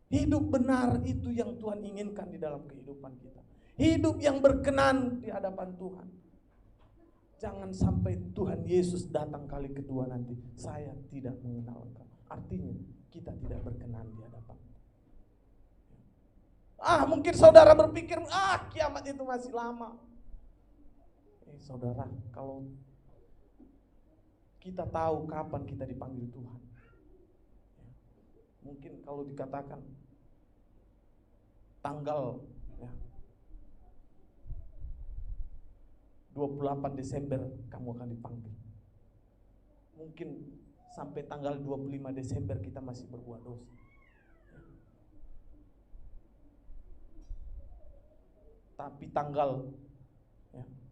Hidup benar itu yang Tuhan inginkan di dalam kehidupan kita. Hidup yang berkenan di hadapan Tuhan. Jangan sampai Tuhan Yesus datang kali kedua nanti, saya tidak mengenal Engkau. Artinya kita tidak berkenan di hadapan. Mungkin saudara berpikir, kiamat itu masih lama. Saudara, kalau kita tahu kapan kita dipanggil Tuhan, mungkin kalau dikatakan tanggal 28 Desember kamu akan dipanggil. Mungkin sampai tanggal 25 Desember kita masih berbuat dosa. Tapi tanggal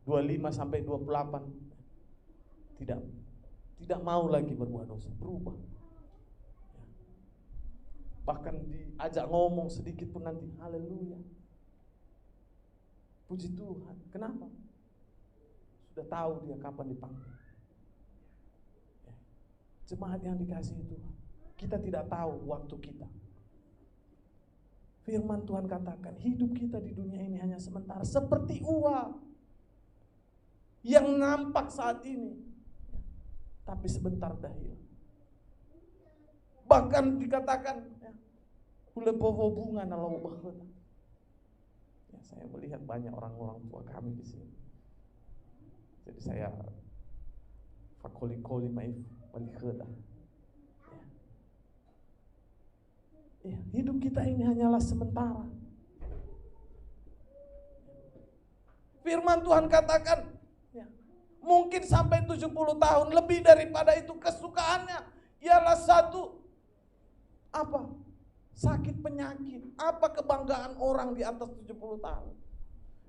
25 sampai 28 tidak mau lagi berbuat dosa, berubah. Bahkan diajak ngomong sedikit pun nanti haleluya. Puji Tuhan. Kenapa? Sudah tahu dia kapan dipanggil. Jemaat yang dikasihi Tuhan, kita tidak tahu waktu kita. Firman Tuhan katakan, hidup kita di dunia ini hanya sementara, seperti uap yang nampak saat ini, tapi sebentar dah hilang. Bahkan dikatakan, ule poho bunga nalau bahana. Saya melihat banyak orang-orang tua kami di sini. Jadi saya fakoli-koli maif balihada. Hidup kita ini hanyalah sementara. Firman Tuhan katakan, mungkin sampai 70 tahun, lebih daripada itu kesukaannya ialah satu sakit penyakit. Apa kebanggaan orang di atas 70 tahun?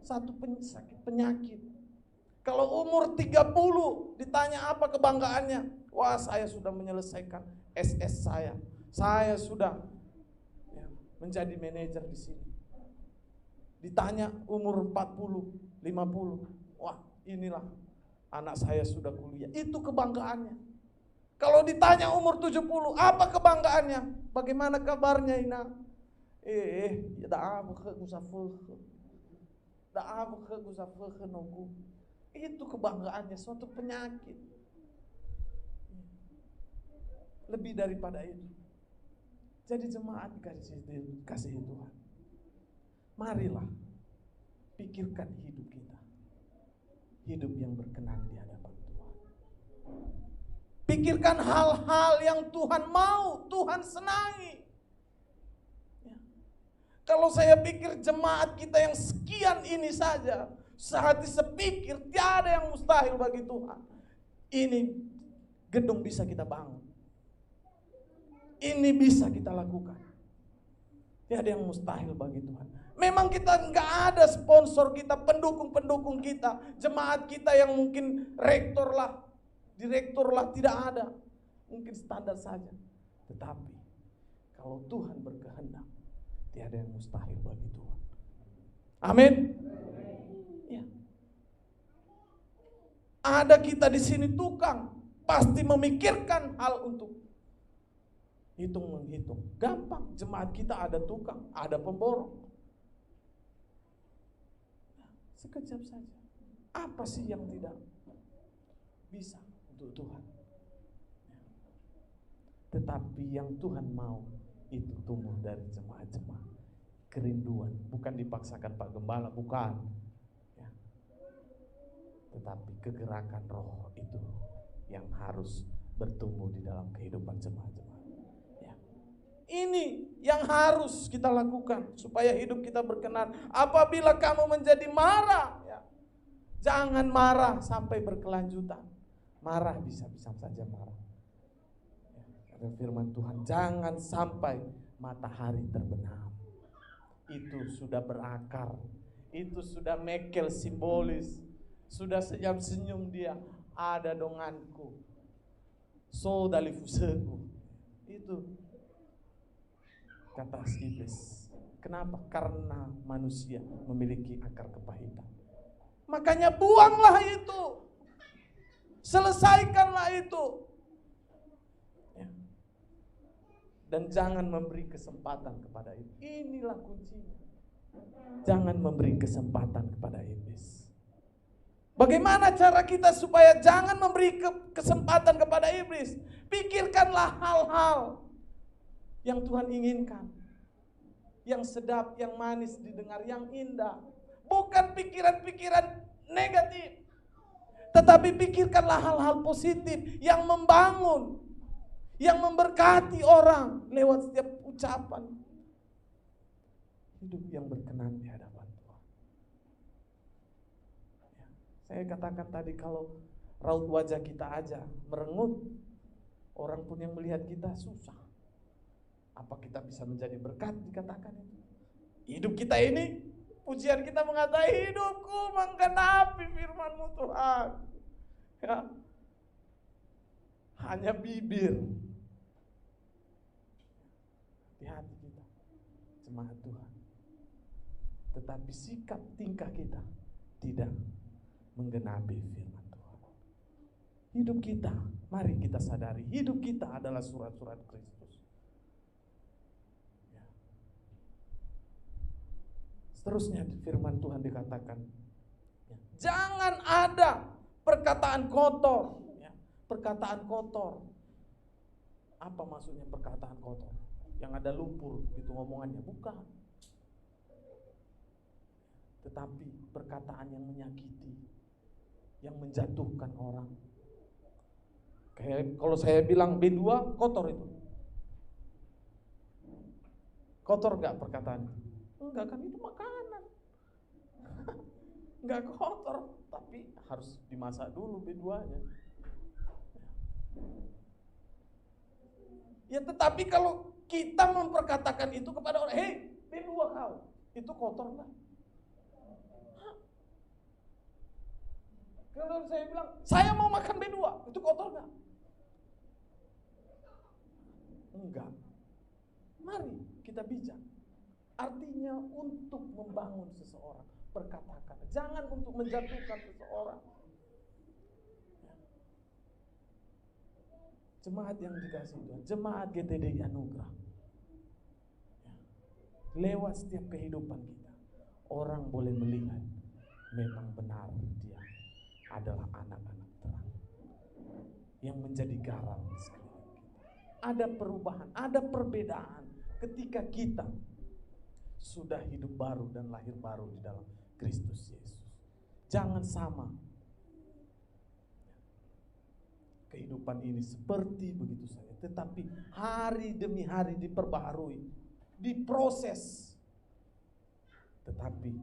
Satu sakit penyakit. Kalau umur 30 ditanya apa kebanggaannya? Wah, saya sudah menyelesaikan SS saya. Saya sudah menjadi manajer di sini. Ditanya umur 40, 50. Wah, inilah anak saya sudah kuliah. Itu kebanggaannya. Kalau ditanya umur 70, apa kebanggaannya? Bagaimana kabarnya Ina? Itu kebanggaannya, suatu penyakit. Lebih daripada itu. Jadi jemaat kasih Tuhan, marilah pikirkan hidup kita. Hidup yang berkenan di hadapan Tuhan. Pikirkan hal-hal yang Tuhan mau, Tuhan senangi. Kalau saya pikir jemaat kita yang sekian ini saja, sehati sepikir tiada yang mustahil bagi Tuhan. Ini gedung bisa kita bangun. Ini bisa kita lakukan. Tiada yang mustahil bagi Tuhan. Memang kita nggak ada sponsor kita, pendukung-pendukung kita, jemaat kita yang mungkin rektor lah, direktur lah, tidak ada. Mungkin standar saja. Tetapi kalau Tuhan berkehendak, tiada yang mustahil bagi Tuhan. Amin. Ya. Ada kita di sini tukang, pasti memikirkan hal untuk hitung-menghitung. Gampang, jemaat kita ada tukang, ada pemborong. Sekejap saja. Apa sih yang tidak bisa untuk Tuhan? Tetapi yang Tuhan mau itu tumbuh dari jemaat-jemaat. Kerinduan, bukan dipaksakan Pak Gembala, bukan. Ya. Tetapi kegerakan roh itu yang harus bertumbuh di dalam kehidupan jemaat-jemaat. Ini yang harus kita lakukan supaya hidup kita berkenan. Apabila kamu menjadi marah, jangan marah sampai berkelanjutan. Marah bisa saja marah. Ada firman Tuhan, jangan sampai matahari terbenam. Itu sudah berakar, itu sudah mekel simbolis, sudah senyum dia. Ada donganku, so dalifuseku. Itu kata iblis. Kenapa? Karena manusia memiliki akar kepahitan. Makanya buanglah itu. Selesaikanlah itu. Ya. Dan jangan memberi kesempatan kepada iblis. Inilah kuncinya. Jangan memberi kesempatan kepada iblis. Bagaimana cara kita supaya jangan memberi kesempatan kepada iblis? Pikirkanlah hal-hal yang Tuhan inginkan. yang sedap, yang manis didengar, yang indah. Bukan pikiran-pikiran negatif, tetapi pikirkanlah hal-hal positif yang membangun, yang memberkati orang lewat setiap ucapan. Hidup yang berkenan di hadapan Tuhan. Ya, saya katakan tadi, kalau raut wajah kita aja merengut, orang pun yang melihat kita susah. Apa kita bisa menjadi berkat dikatakan itu? Hidup kita ini, pujian kita mengatakan, hidupku menggenapi firman-Mu Tuhan. Ya. Hanya bibir. Di hati kita, jemaat Tuhan. Tetapi sikap tingkah kita tidak menggenapi firman Tuhan. Hidup kita, mari kita sadari, hidup kita adalah surat-surat Kristus. Ya. Seterusnya firman Tuhan dikatakan, ya, jangan ada perkataan kotor. Ya. Perkataan kotor. Apa maksudnya perkataan kotor? Yang ada lumpur gitu ngomongannya, bukan. Tetapi perkataan yang menyakiti, yang menjatuhkan orang. Kayak kalau saya bilang B2 kotor itu. Kotor enggak perkataan? Enggak kan, itu makanan. Enggak kotor, tapi harus dimasak dulu B2-nya. Ya tetapi kalau kita memperkatakan itu kepada orang, hei B2 kau, itu kotor enggak? Kalau saya bilang, saya mau makan B2, itu kotor enggak? Enggak. Mari kita bijak. Artinya untuk membangun seseorang, perkatakan. Jangan untuk menjatuhkan seseorang. Jemaat yang dikasih Tuhan, jemaat GTDI Anugerah. Lewat setiap kehidupan kita, orang boleh melihat memang benar dia adalah anak-anak terang yang menjadi garam di sekeliling kita. Ada perubahan, ada perbedaan ketika kita sudah hidup baru dan lahir baru di dalam Kristus Yesus. Jangan sama kehidupan ini seperti begitu saja, tetapi hari demi hari diperbaharui, diproses. Tetapi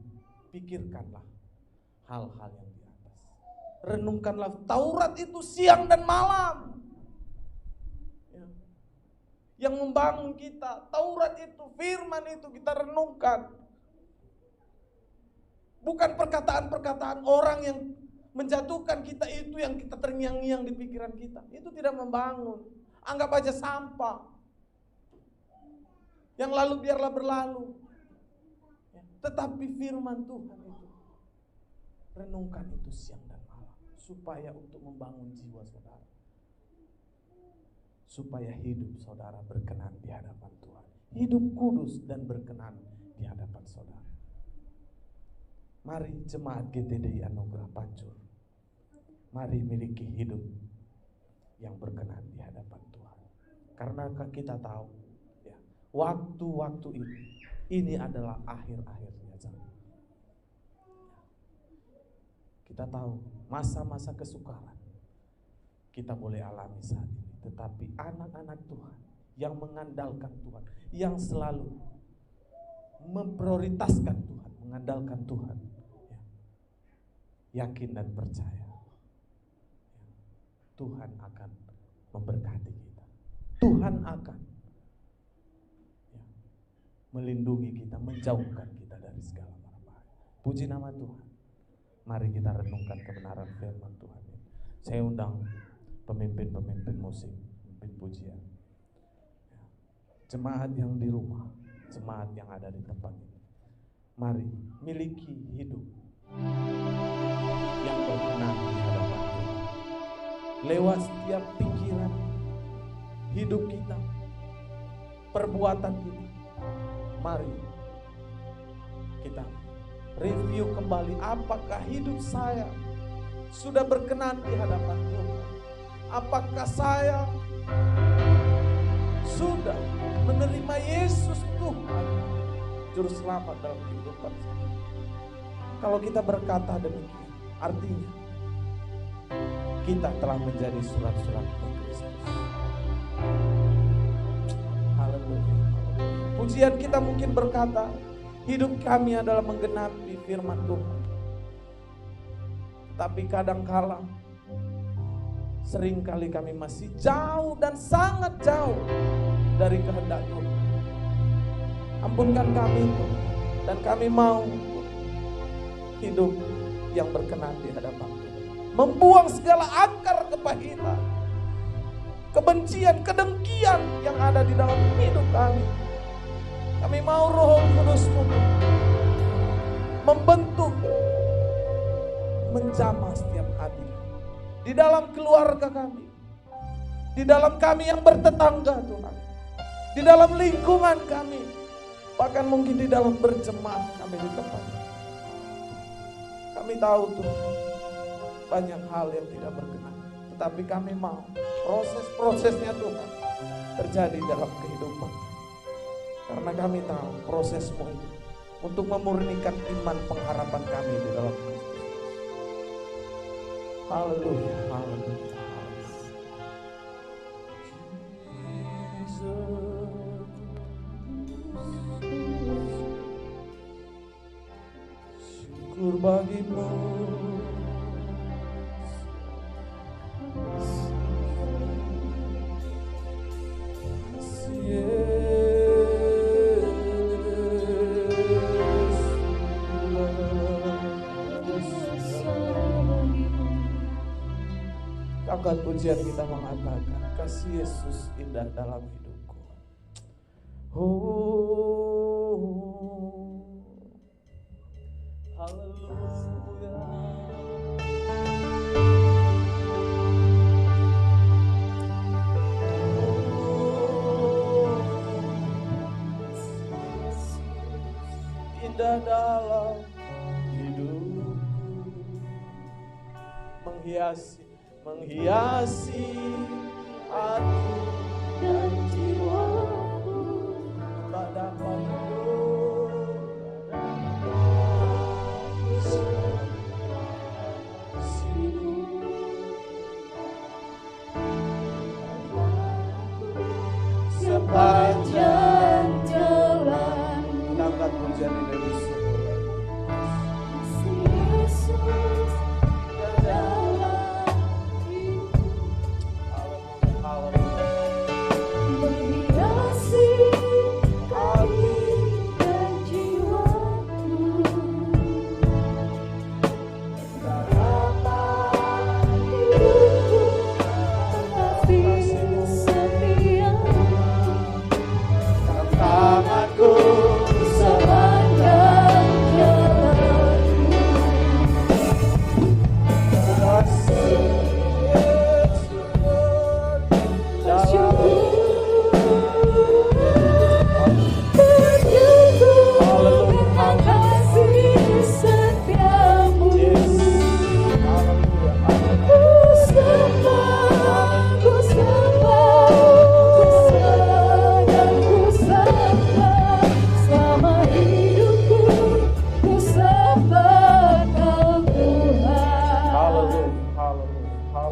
pikirkanlah hal-hal yang di atas. Renungkanlah Taurat itu siang dan malam. Ya. Yang membangun kita, Taurat itu, firman itu kita renungkan. Bukan perkataan-perkataan orang yang menjatuhkan kita, itu yang kita terngiang-ngiang di pikiran kita. Itu tidak membangun. Anggap aja sampah. Yang lalu biarlah berlalu. Ya. Tetapi firman Tuhan itu, renungkan itu siang dan malam. Supaya untuk membangun jiwa saudara. Supaya hidup saudara berkenan di hadapan Tuhan. Hidup kudus dan berkenan di hadapan saudara. Mari jemaat GTDI Anugerah Pancur, mari miliki hidup yang berkenan di hadapan Tuhan. Karena kita tahu, ya, waktu-waktu ini adalah akhir-akhirnya zaman. Kita tahu masa-masa kesukaran kita boleh alami saat ini, tetapi anak-anak Tuhan yang mengandalkan Tuhan, yang selalu memprioritaskan Tuhan, mengandalkan Tuhan, ya, yakin dan percaya, ya, Tuhan akan memberkati kita. Tuhan akan, ya, melindungi kita, menjauhkan kita dari segala mara bahaya. Puji nama Tuhan. Mari kita renungkan kebenaran firman Tuhan. Saya undang pemimpin-pemimpin musik, pemimpin pujian, ya, jemaat yang di rumah, jemaat yang ada di tempat ini. Mari miliki hidup yang berkenan di hadapan Tuhan. Lewat setiap pikiran, hidup kita, perbuatan kita, mari kita review kembali, apakah hidup saya sudah berkenan di hadapan Tuhan? Apakah saya sudah menerima Yesus Tuhan juru selamat dalam kehidupan saya. Kalau kita berkata demikian, artinya kita telah menjadi surat-surat Kristus. Haleluya. Pujian kita mungkin berkata, hidup kami adalah menggenapi firman Tuhan. Tapi kadangkala, seringkali kami masih jauh dan sangat jauh dari kehendak Tuhan. Ampunkan kami Tuhan, dan kami mau hidup yang berkenan di hadapan Tuhan. Membuang segala akar kepahitan, kebencian, kedengkian yang ada di dalam hidup kami. Kami mau Roh Kudus-Mu membentuk, menjamah setiap hati di dalam keluarga kami, di dalam kami yang bertetangga Tuhan, di dalam lingkungan kami, bahkan mungkin di dalam berjemaah kami di tempat. Kami tahu Tuhan, banyak hal yang tidak berkenan, tetapi kami mau proses-prosesnya Tuhan terjadi dalam kehidupan kami. Karena kami tahu prosesmu itu untuk memurnikan iman pengharapan kami di dalam Kristus. Haleluya, haleluya. Syukur bagimu. Angkat pujian kita mengatakan, kasih Yesus indah dalam hidupku. Oh, haleluya. Indah dalam hidupku, menghiasi hati dan jiwaku, tak dapat sepanjang jalan. Angkat pujian ini lebih syukur.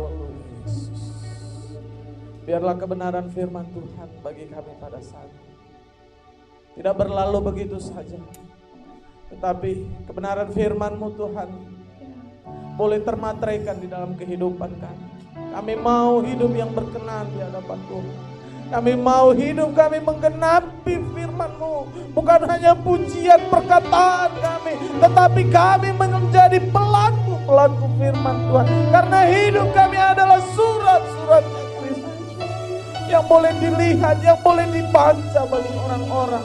Yesus biarlah kebenaran firman Tuhan bagi kami pada saat ini tidak berlalu begitu saja, tetapi kebenaran firman-Mu Tuhan boleh termateraikan di dalam kehidupan kami. Kami mau hidup yang berkenan di hadapan Tuhan. Kami mau hidup kami menggenapi firman-Mu, bukan hanya pujian perkataan kami, tetapi kami menjadi pelaku firman Tuhan. Karena hidup kami adalah surat-suratnya yang boleh dilihat, yang boleh dibaca bagi orang-orang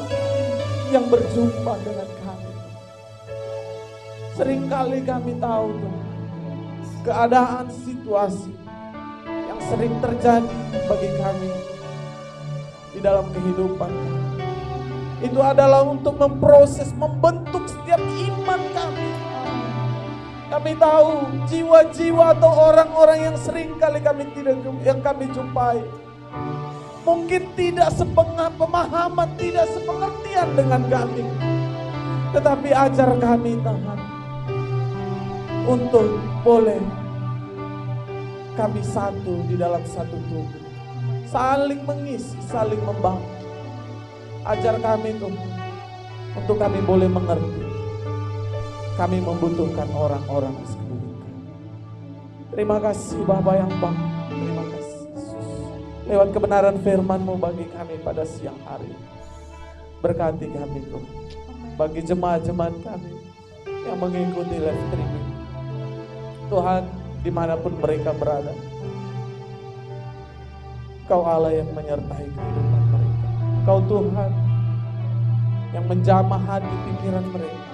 yang berjumpa dengan kami. Seringkali kami tahu Tuhan, keadaan situasi yang sering terjadi bagi kami di dalam kehidupan kami, itu adalah untuk memproses, membentuk setiap iman kami. Kami tahu jiwa-jiwa atau orang-orang yang seringkali kami jumpai mungkin tidak sepemahaman, tidak sepengertian dengan kami. Tetapi ajar kami Tuhan untuk boleh kami satu di dalam satu tubuh, saling mengisi, saling membangun. Ajar kami Tuhan untuk kami boleh mengerti kami membutuhkan orang-orang di sekeliling kami. Terima kasih Bapa yang baik. Terima kasih Yesus. Lewat kebenaran firman-Mu bagi kami pada siang hari. Berkati kami Tuhan. Bagi jemaat-jemaat kami yang mengikuti live streaming. Tuhan, dimanapun mereka berada, Kau Allah yang menyertai kehidupan mereka. Kau Tuhan yang menjamah hati pikiran mereka.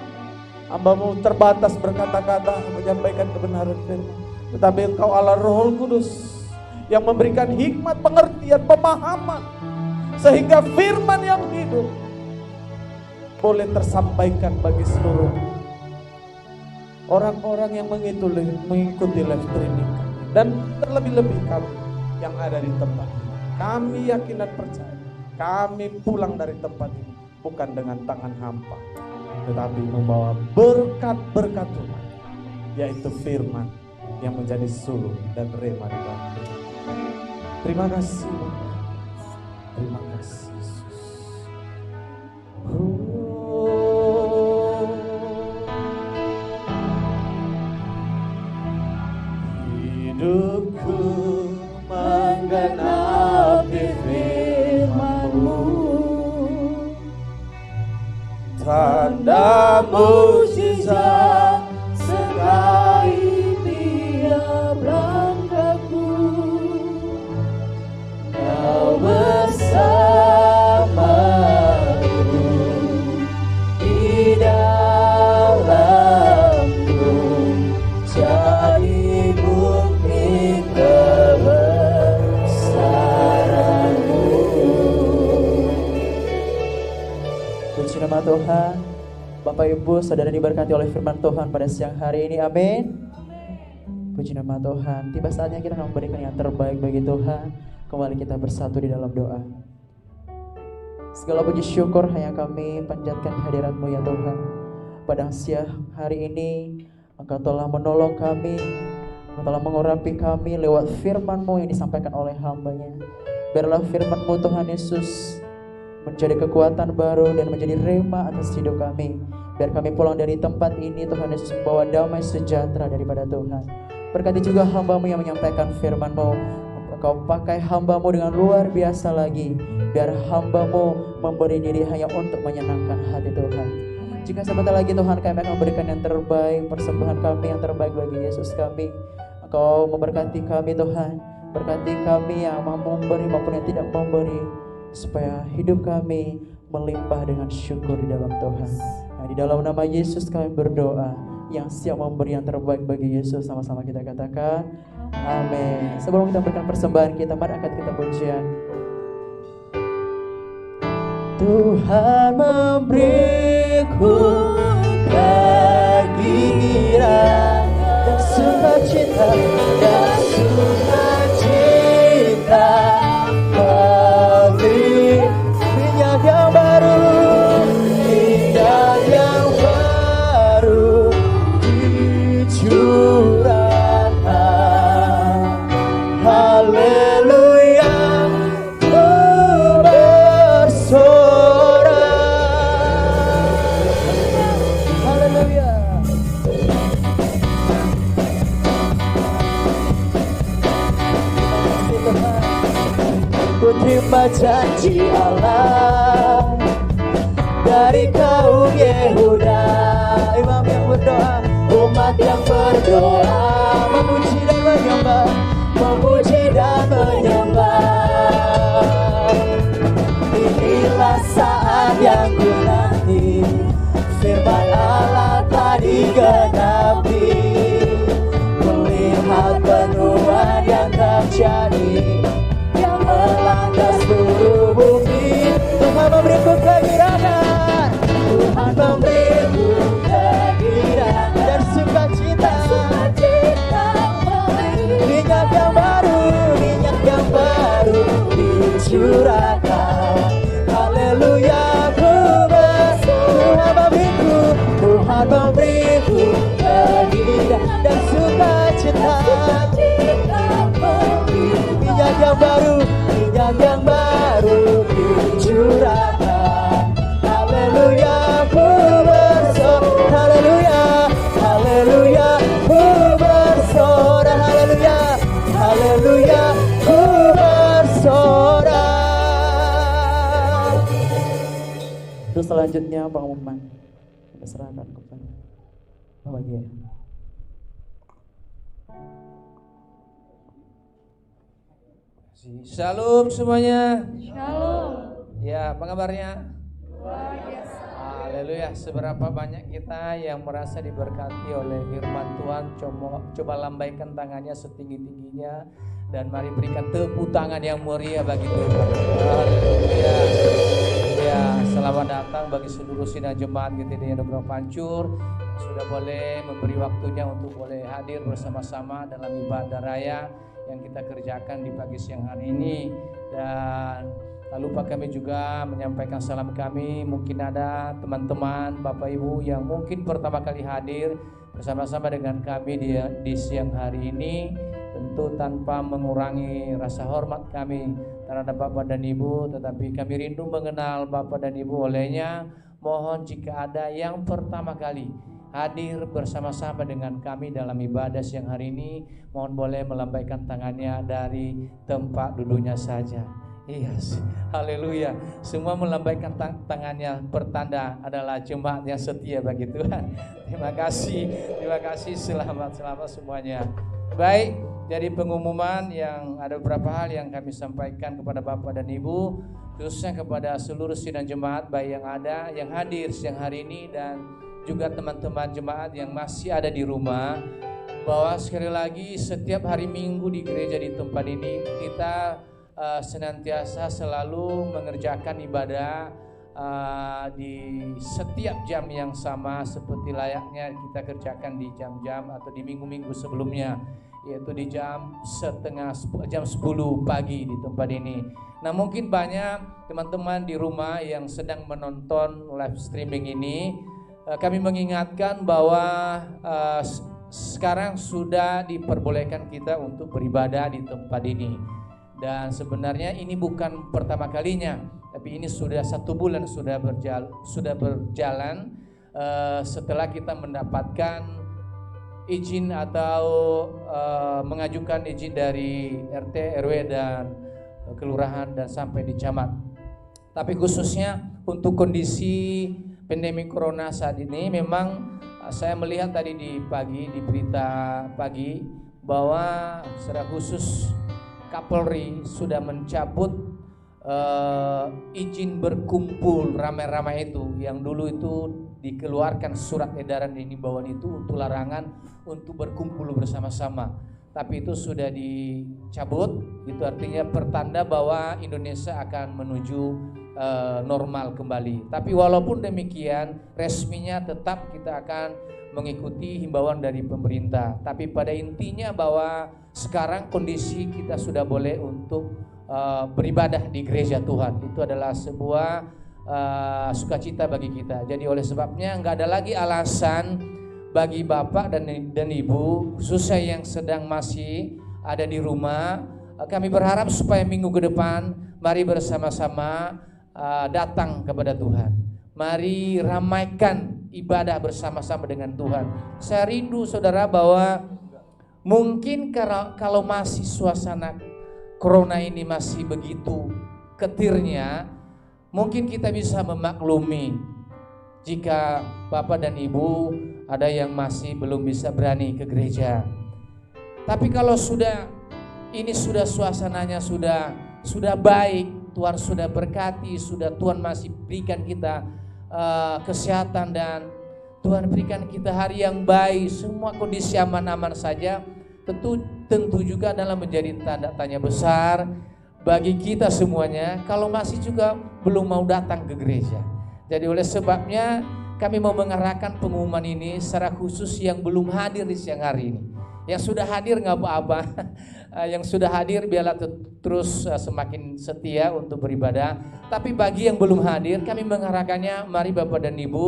Hamba-Mu terbatas berkata-kata menyampaikan kebenaran firman, tetapi Engkau Allah Roh Kudus yang memberikan hikmat, pengertian, pemahaman, sehingga firman yang hidup boleh tersampaikan bagi seluruh orang-orang yang mengikuti live streaming kami. Dan terlebih-lebih kami yang ada di tempat ini. Kami yakin dan percaya, kami pulang dari tempat ini bukan dengan tangan hampa, tetapi membawa berkat-berkat Tuhan, yaitu firman yang menjadi suluh dan rema di dalam hidup. Terima kasih, terima kasih Yesus. Hidupku menggenapi firman-Mu, tanda mukjizat sertai tiap langkahku. Kau bersamaku di dalamku, jadi bukti kebesaran-Mu. Puji nama Tuhan. Bapak Ibu Saudara diberkati oleh firman Tuhan pada siang hari ini, amin. Puji nama Tuhan. Tiba saatnya kita akan memberikan yang terbaik bagi Tuhan. Kembali kita bersatu di dalam doa. Segala puji syukur hanya kami panjatkan hadirat-Mu ya Tuhan. Pada siang hari ini Engkau telah menolong kami, Engkau telah mengurapi kami lewat firman-Mu yang disampaikan oleh hamba-Nya. Biarlah firman-Mu Tuhan Yesus menjadi kekuatan baru dan menjadi rema atas hidup kami. Biar kami pulang dari tempat ini Tuhan Yesus membawa damai sejahtera daripada Tuhan. Berkati juga hamba-Mu yang menyampaikan firman-Mu. Engkau pakai hamba-Mu dengan luar biasa lagi. Biar hamba-Mu memberi diri hanya untuk menyenangkan hati Tuhan. Jika sebentar lagi Tuhan kami akan memberikan yang terbaik, persembahan kami yang terbaik bagi Yesus kami. Engkau memberkati kami Tuhan. Berkati kami yang mampu memberi maupun yang tidak memberi, supaya hidup kami melimpah dengan syukur di dalam Tuhan. Nah, di dalam nama Yesus kami berdoa, yang siap memberi yang terbaik bagi Yesus. Sama-sama kita katakan amin. Sebelum kita berikan persembahan kita, mari angkat kita pujian. Tuhan memberiku kegembiraan dan sukacita, dan sukacita, memberi minyak yang baru, minyak yang baru dicurahkan. Haleluya, ku bersorak. Haleluya. Ku terima janji Allah dari kaum Yehuda, imam yang berdoa, umat yang berdoa, memuji dan menyembah, memuji dan menyembah. Inilah saat yang ku nanti, firman Allah telah digenapi, melihat penuhan yang terjadi, yang melanda seluruh bumi. Tuhan memberiku kegembiraan, Tuhan memberiku kegembiraan dan sukacita, minyak yang baru, minyak yang baru dicurahkan. Haleluya, ku bersorak. Tuhan memberiku Terus selanjutnya pengumuman kita serahkan kepada Bapak Gia. Shalom semuanya. Shalom. Ya, apa kabarnya? Luar biasa. Haleluya. Seberapa banyak kita yang merasa diberkati oleh firman Tuhan, coba lambaikan tangannya setinggi-tingginya dan mari berikan tepuk tangan yang meriah bagi Tuhan. Haleluya. Ya, selamat datang bagi seluruh sidang jemaat GTD Anugerah Pancur. Sudah boleh memberi waktunya untuk boleh hadir bersama-sama dalam ibadah raya yang kita kerjakan di pagi siang hari ini. Dan tak lupa kami juga menyampaikan salam kami. Mungkin ada teman-teman Bapak Ibu yang mungkin pertama kali hadir bersama-sama dengan kami di siang hari ini. Tentu tanpa mengurangi rasa hormat kami terhadap Bapak dan Ibu, tetapi kami rindu mengenal Bapak dan Ibu. Olehnya mohon jika ada yang pertama kali hadir bersama-sama dengan kami dalam ibadah siang hari ini, mohon boleh melambaikan tangannya dari tempat duduknya saja. Yes, haleluya. Semua melambaikan tangannya, pertanda adalah jemaat yang setia bagi Tuhan. Terima kasih, selamat semuanya. Baik, jadi pengumuman yang ada beberapa hal yang kami sampaikan kepada Bapak dan Ibu, khususnya kepada seluruh sidang jemaat baik yang ada, yang hadir siang hari ini dan juga teman-teman jemaat yang masih ada di rumah, bahwa sekali lagi setiap hari Minggu di gereja di tempat ini kita senantiasa selalu mengerjakan ibadah di setiap jam yang sama seperti layaknya kita kerjakan di jam-jam atau di minggu-minggu sebelumnya, yaitu di jam 10 pagi di tempat ini. Nah, mungkin banyak teman-teman di rumah yang sedang menonton live streaming ini. Kami mengingatkan bahwa sekarang sudah diperbolehkan kita untuk beribadah di tempat ini. Dan sebenarnya ini bukan pertama kalinya, tapi ini sudah 1 bulan sudah berjalan setelah kita mendapatkan izin atau mengajukan izin dari RT, RW dan kelurahan dan sampai di camat. Tapi khususnya untuk kondisi pandemi corona saat ini, memang saya melihat tadi di berita pagi bahwa secara khusus Kapolri sudah mencabut izin berkumpul ramai-ramai itu, yang dulu itu dikeluarkan surat edaran ini bahwa itu untuk larangan untuk berkumpul bersama-sama. Tapi itu sudah dicabut, itu artinya pertanda bahwa Indonesia akan menuju normal kembali. Tapi walaupun demikian, resminya tetap kita akan mengikuti himbauan dari pemerintah. Tapi pada intinya bahwa sekarang kondisi kita sudah boleh untuk beribadah di gereja Tuhan. Itu adalah sebuah sukacita bagi kita. Jadi oleh sebabnya nggak ada lagi alasan bagi Bapak dan Ibu, khususnya yang sedang masih ada di rumah. Kami berharap supaya minggu ke depan mari bersama-sama datang kepada Tuhan. Mari ramaikan ibadah bersama-sama dengan Tuhan. Saya rindu saudara bahwa mungkin kalau masih suasana corona ini masih begitu ketirnya, mungkin kita bisa memaklumi jika Bapak dan Ibu ada yang masih belum bisa berani ke gereja. Tapi kalau ini sudah suasananya sudah baik, Tuhan sudah berkati, Tuhan masih berikan kita kesehatan dan Tuhan berikan kita hari yang baik, semua kondisi aman-aman saja, tentu juga adalah menjadi tanda tanya besar bagi kita semuanya kalau masih juga belum mau datang ke gereja. Jadi oleh sebabnya kami mau mengarahkan pengumuman ini secara khusus yang belum hadir di siang hari ini. Yang sudah hadir nggak apa-apa, yang sudah hadir biarlah terus semakin setia untuk beribadah. Tapi bagi yang belum hadir, kami mengarahkannya, mari Bapak dan Ibu,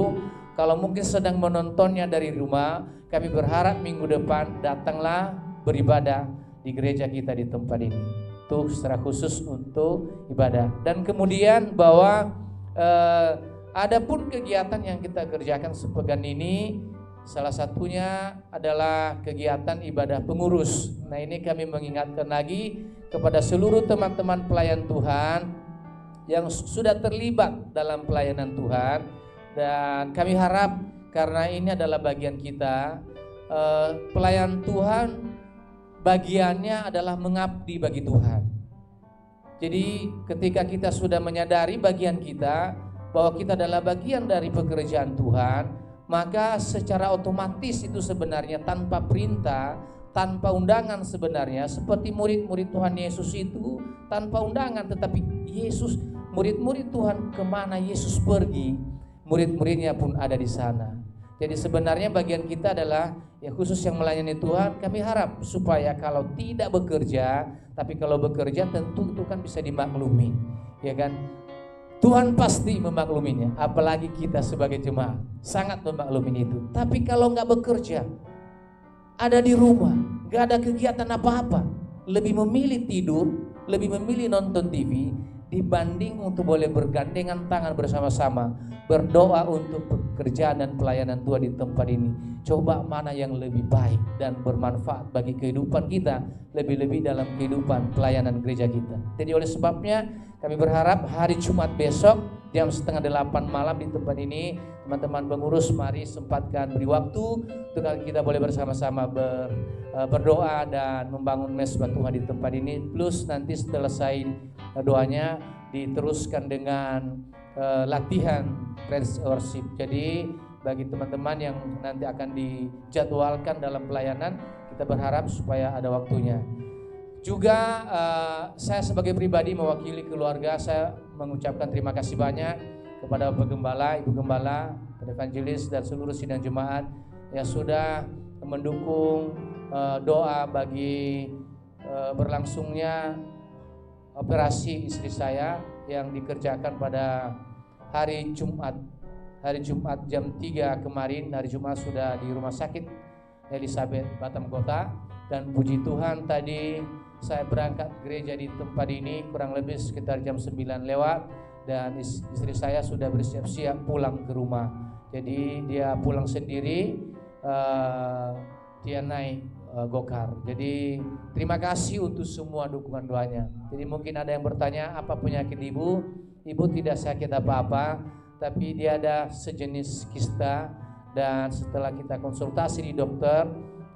kalau mungkin sedang menontonnya dari rumah, kami berharap minggu depan datanglah beribadah di gereja kita di tempat ini. Itu secara khusus untuk ibadah. Dan kemudian bahwa adapun kegiatan yang kita kerjakan sepekan ini, salah satunya adalah kegiatan ibadah pengurus. Nah, ini kami mengingatkan lagi kepada seluruh teman-teman pelayan Tuhan yang sudah terlibat dalam pelayanan Tuhan, dan kami harap karena ini adalah bagian kita, pelayan Tuhan bagiannya adalah mengabdi bagi Tuhan. Jadi ketika kita sudah menyadari bagian kita bahwa kita adalah bagian dari pekerjaan Tuhan, maka secara otomatis itu sebenarnya tanpa perintah, tanpa undangan sebenarnya, seperti murid-murid Tuhan Yesus itu tanpa undangan, tetapi Yesus, murid-murid Tuhan kemana Yesus pergi, murid-muridnya pun ada di sana. Jadi sebenarnya bagian kita adalah ya khusus yang melayani Tuhan. Kami harap supaya kalau tidak bekerja, tapi kalau bekerja tentu itu kan bisa dimaklumi, ya kan? Tuhan pasti memakluminya, apalagi kita sebagai jemaat sangat memaklumin itu. Tapi kalau nggak bekerja, ada di rumah, nggak ada kegiatan apa-apa, lebih memilih tidur, lebih memilih nonton TV dibanding untuk boleh bergandengan tangan bersama-sama berdoa untuk pekerjaan dan pelayanan Tuhan di tempat ini. Coba mana yang lebih baik dan bermanfaat bagi kehidupan kita, lebih-lebih dalam kehidupan pelayanan gereja kita. Jadi oleh sebabnya kami berharap hari Jumat besok jam 7:30 malam di tempat ini, teman-teman pengurus mari sempatkan beri waktu untuk kita boleh bersama-sama berdoa dan membangun mesbah Tuhan di tempat ini. Plus nanti selesai doanya diteruskan dengan latihan praise worship. Jadi bagi teman-teman yang nanti akan dijadwalkan dalam pelayanan, kita berharap supaya ada waktunya. Juga saya sebagai pribadi mewakili keluarga, saya mengucapkan terima kasih banyak kepada Bapak Gembala, Ibu Gembala, evangelis dan seluruh sidang jemaat yang sudah mendukung doa bagi berlangsungnya operasi istri saya yang dikerjakan pada hari Jumat jam 3 kemarin. Hari Jumat sudah di Rumah Sakit Elizabeth Batam Kota, dan puji Tuhan tadi saya berangkat gereja di tempat ini kurang lebih sekitar jam 9 lewat, dan istri saya sudah bersiap-siap pulang ke rumah. Jadi dia pulang sendiri, dia naik gokar. Jadi terima kasih untuk semua dukungan doanya. Jadi mungkin ada yang bertanya apa penyakit ibu? Ibu tidak sakit apa-apa, tapi dia ada sejenis kista, dan setelah kita konsultasi di dokter,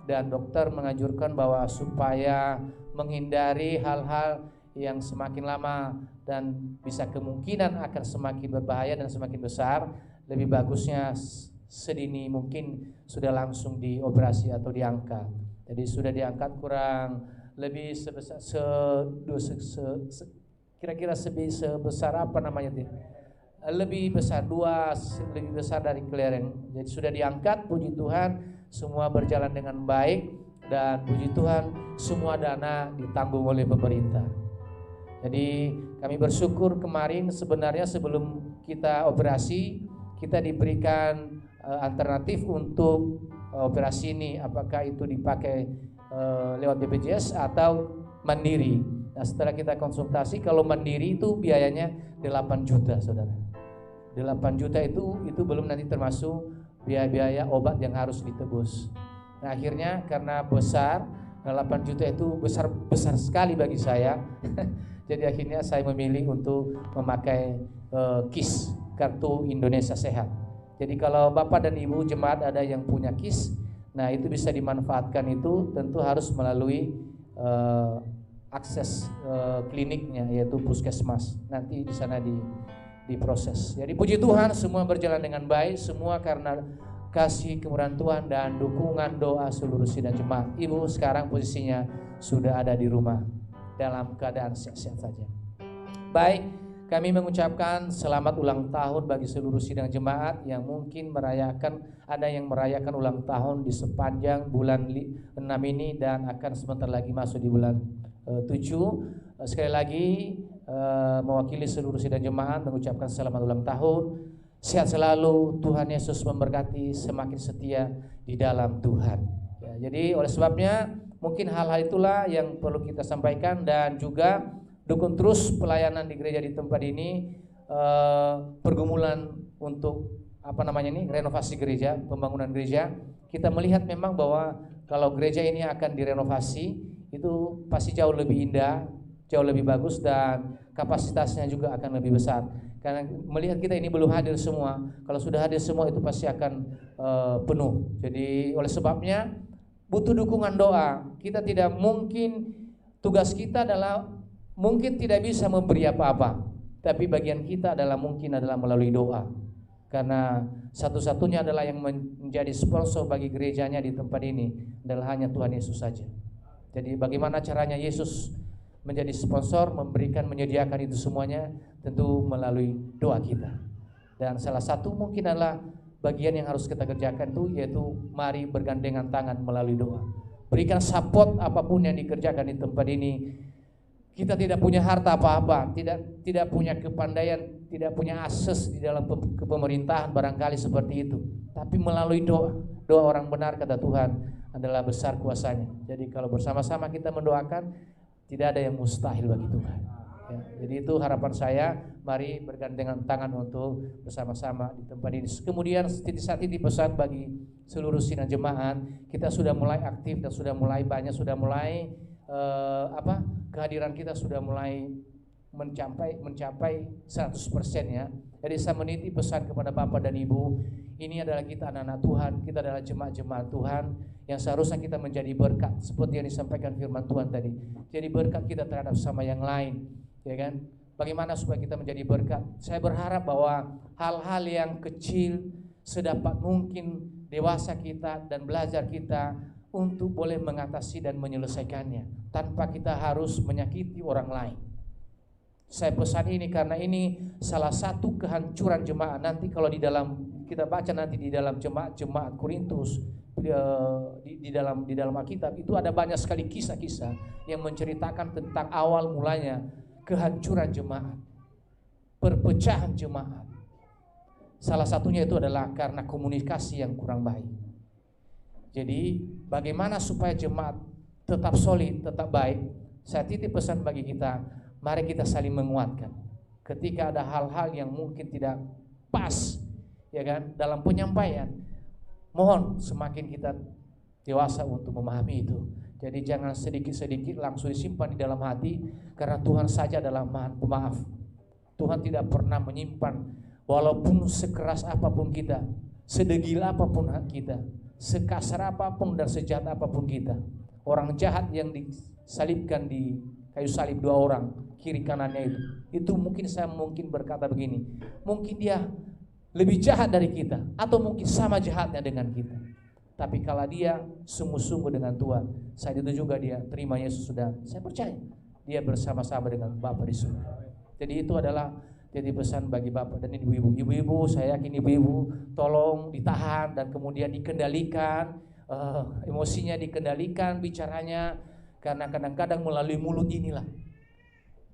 dan dokter menganjurkan bahwa supaya menghindari hal-hal yang semakin lama dan bisa kemungkinan akan semakin berbahaya dan semakin besar, lebih bagusnya sedini mungkin sudah langsung dioperasi atau diangkat. Jadi sudah diangkat kurang lebih sebesar kira-kira sebesar apa namanya itu? Lebih besar lebih besar dari kelereng. Jadi sudah diangkat, puji Tuhan, semua berjalan dengan baik. Dan puji Tuhan semua dana ditanggung oleh pemerintah. Jadi kami bersyukur kemarin sebenarnya sebelum kita operasi, kita diberikan alternatif untuk operasi ini, apakah itu dipakai lewat BPJS atau mandiri. Nah setelah kita konsultasi, kalau mandiri itu biayanya 8 juta saudara. 8 juta itu belum nanti termasuk biaya-biaya obat yang harus ditebus. Nah akhirnya karena besar, 8 juta itu besar sekali bagi saya. Jadi akhirnya saya memilih untuk memakai KIS, Kartu Indonesia Sehat. Jadi kalau Bapak dan Ibu jemaat ada yang punya KIS, nah itu bisa dimanfaatkan, itu tentu harus melalui akses kliniknya, yaitu puskesmas. Nanti di sana diproses. Jadi puji Tuhan semua berjalan dengan baik, semua karena kasih kemurahan Tuhan dan dukungan doa seluruh sidang jemaat. Ibu sekarang posisinya sudah ada di rumah dalam keadaan sehat-sehat saja. Baik, kami mengucapkan selamat ulang tahun bagi seluruh sidang jemaat yang mungkin ada yang merayakan ulang tahun di sepanjang bulan 6 ini dan akan sebentar lagi masuk di bulan 7. Sekali lagi mewakili seluruh sidang jemaat mengucapkan selamat ulang tahun. Sehat selalu, Tuhan Yesus memberkati, semakin setia di dalam Tuhan. Ya, jadi oleh sebabnya mungkin hal-hal itulah yang perlu kita sampaikan, dan juga dukung terus pelayanan di gereja di tempat ini, pergumulan untuk renovasi gereja, pembangunan gereja. Kita melihat memang bahwa kalau gereja ini akan direnovasi itu pasti jauh lebih indah, jauh lebih bagus dan kapasitasnya juga akan lebih besar. Karena melihat kita ini belum hadir semua, kalau sudah hadir semua itu pasti akan penuh. Jadi oleh sebabnya butuh dukungan doa. Kita tidak mungkin, tugas kita adalah mungkin tidak bisa memberi apa-apa, tapi bagian kita adalah mungkin adalah melalui doa. Karena satu-satunya adalah yang menjadi sponsor bagi gerejanya di tempat ini adalah hanya Tuhan Yesus saja. Jadi bagaimana caranya Yesus menjadi sponsor, memberikan, menyediakan itu semuanya? Tentu melalui doa kita. Dan salah satu mungkin adalah bagian yang harus kita kerjakan itu yaitu mari bergandengan tangan melalui doa. Berikan support apapun yang dikerjakan di tempat ini. Kita tidak punya harta apa-apa, tidak punya kepandaian, tidak punya akses di dalam pemerintahan barangkali seperti itu. Tapi melalui doa orang benar kata Tuhan adalah besar kuasanya. Jadi kalau bersama-sama kita mendoakan, tidak ada yang mustahil bagi Tuhan. Ya, jadi itu harapan saya, mari bergandengan tangan untuk bersama-sama di tempat ini. Kemudian saat ini pesan bagi seluruh Sinar Jemaat, kita sudah mulai aktif dan sudah mulai banyak, sudah mulai kehadiran kita sudah mulai mencapai 100% ya. Jadi saya menitip pesan kepada Bapak dan Ibu, ini adalah kita anak-anak Tuhan, kita adalah jemaat-jemaat Tuhan yang seharusnya kita menjadi berkat seperti yang disampaikan firman Tuhan tadi. Jadi berkat kita terhadap sama yang lain, ya kan? Bagaimana supaya kita menjadi berkat? Saya berharap bahwa hal-hal yang kecil sedapat mungkin dewasa kita dan belajar kita untuk boleh mengatasi dan menyelesaikannya tanpa kita harus menyakiti orang lain. Saya pesan ini karena ini salah satu kehancuran jemaat. Nanti kalau di dalam kita baca nanti di dalam jemaat Korintus di dalam Alkitab itu ada banyak sekali kisah-kisah yang menceritakan tentang awal mulanya kehancuran jemaat, perpecahan jemaat. Salah satunya itu adalah karena komunikasi yang kurang baik. Jadi bagaimana supaya jemaat tetap solid, tetap baik? Saya titip pesan bagi kita, mari kita saling menguatkan. Ketika ada hal-hal yang mungkin tidak pas, ya kan, dalam penyampaian, mohon semakin kita dewasa untuk memahami itu. Jadi jangan sedikit-sedikit langsung disimpan di dalam hati, karena Tuhan saja adalah Maha Pemaaf. Tuhan tidak pernah menyimpan, walaupun sekeras apapun kita, sedegil apapun kita, sekasar apapun dan sejahat apapun kita. Orang jahat yang disalibkan di kayu salib 2 orang kiri kanannya itu mungkin saya berkata begini, mungkin dia lebih jahat dari kita atau mungkin sama jahatnya dengan kita. Tapi kalau dia sungguh-sungguh dengan Tuhan, saat itu juga dia terima Yesus sudah. Saya percaya dia bersama-sama dengan Bapa di surga. Jadi itu adalah jadi pesan bagi Bapak dan Ibu-ibu. Ibu-ibu, saya yakin ibu-ibu tolong ditahan dan kemudian dikendalikan, emosinya dikendalikan, bicaranya, karena kadang-kadang melalui mulut inilah.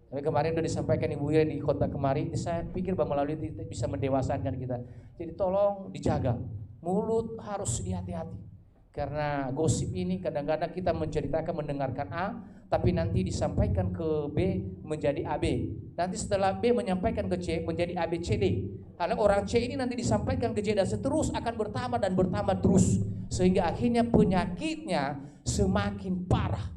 Tapi kemarin sudah disampaikan Ibu Ira di khotbah kemarin, saya pikir bahwa melalui itu bisa mendewasakan kita. Jadi tolong dijaga, mulut harus dihati-hati. Karena gosip ini kadang-kadang kita menceritakan, mendengarkan A, tapi nanti disampaikan ke B menjadi AB. Nanti setelah B menyampaikan ke C menjadi ABCD. Karena orang C ini nanti disampaikan ke C dan seterus akan bertambah dan bertambah terus. Sehingga akhirnya penyakitnya semakin parah.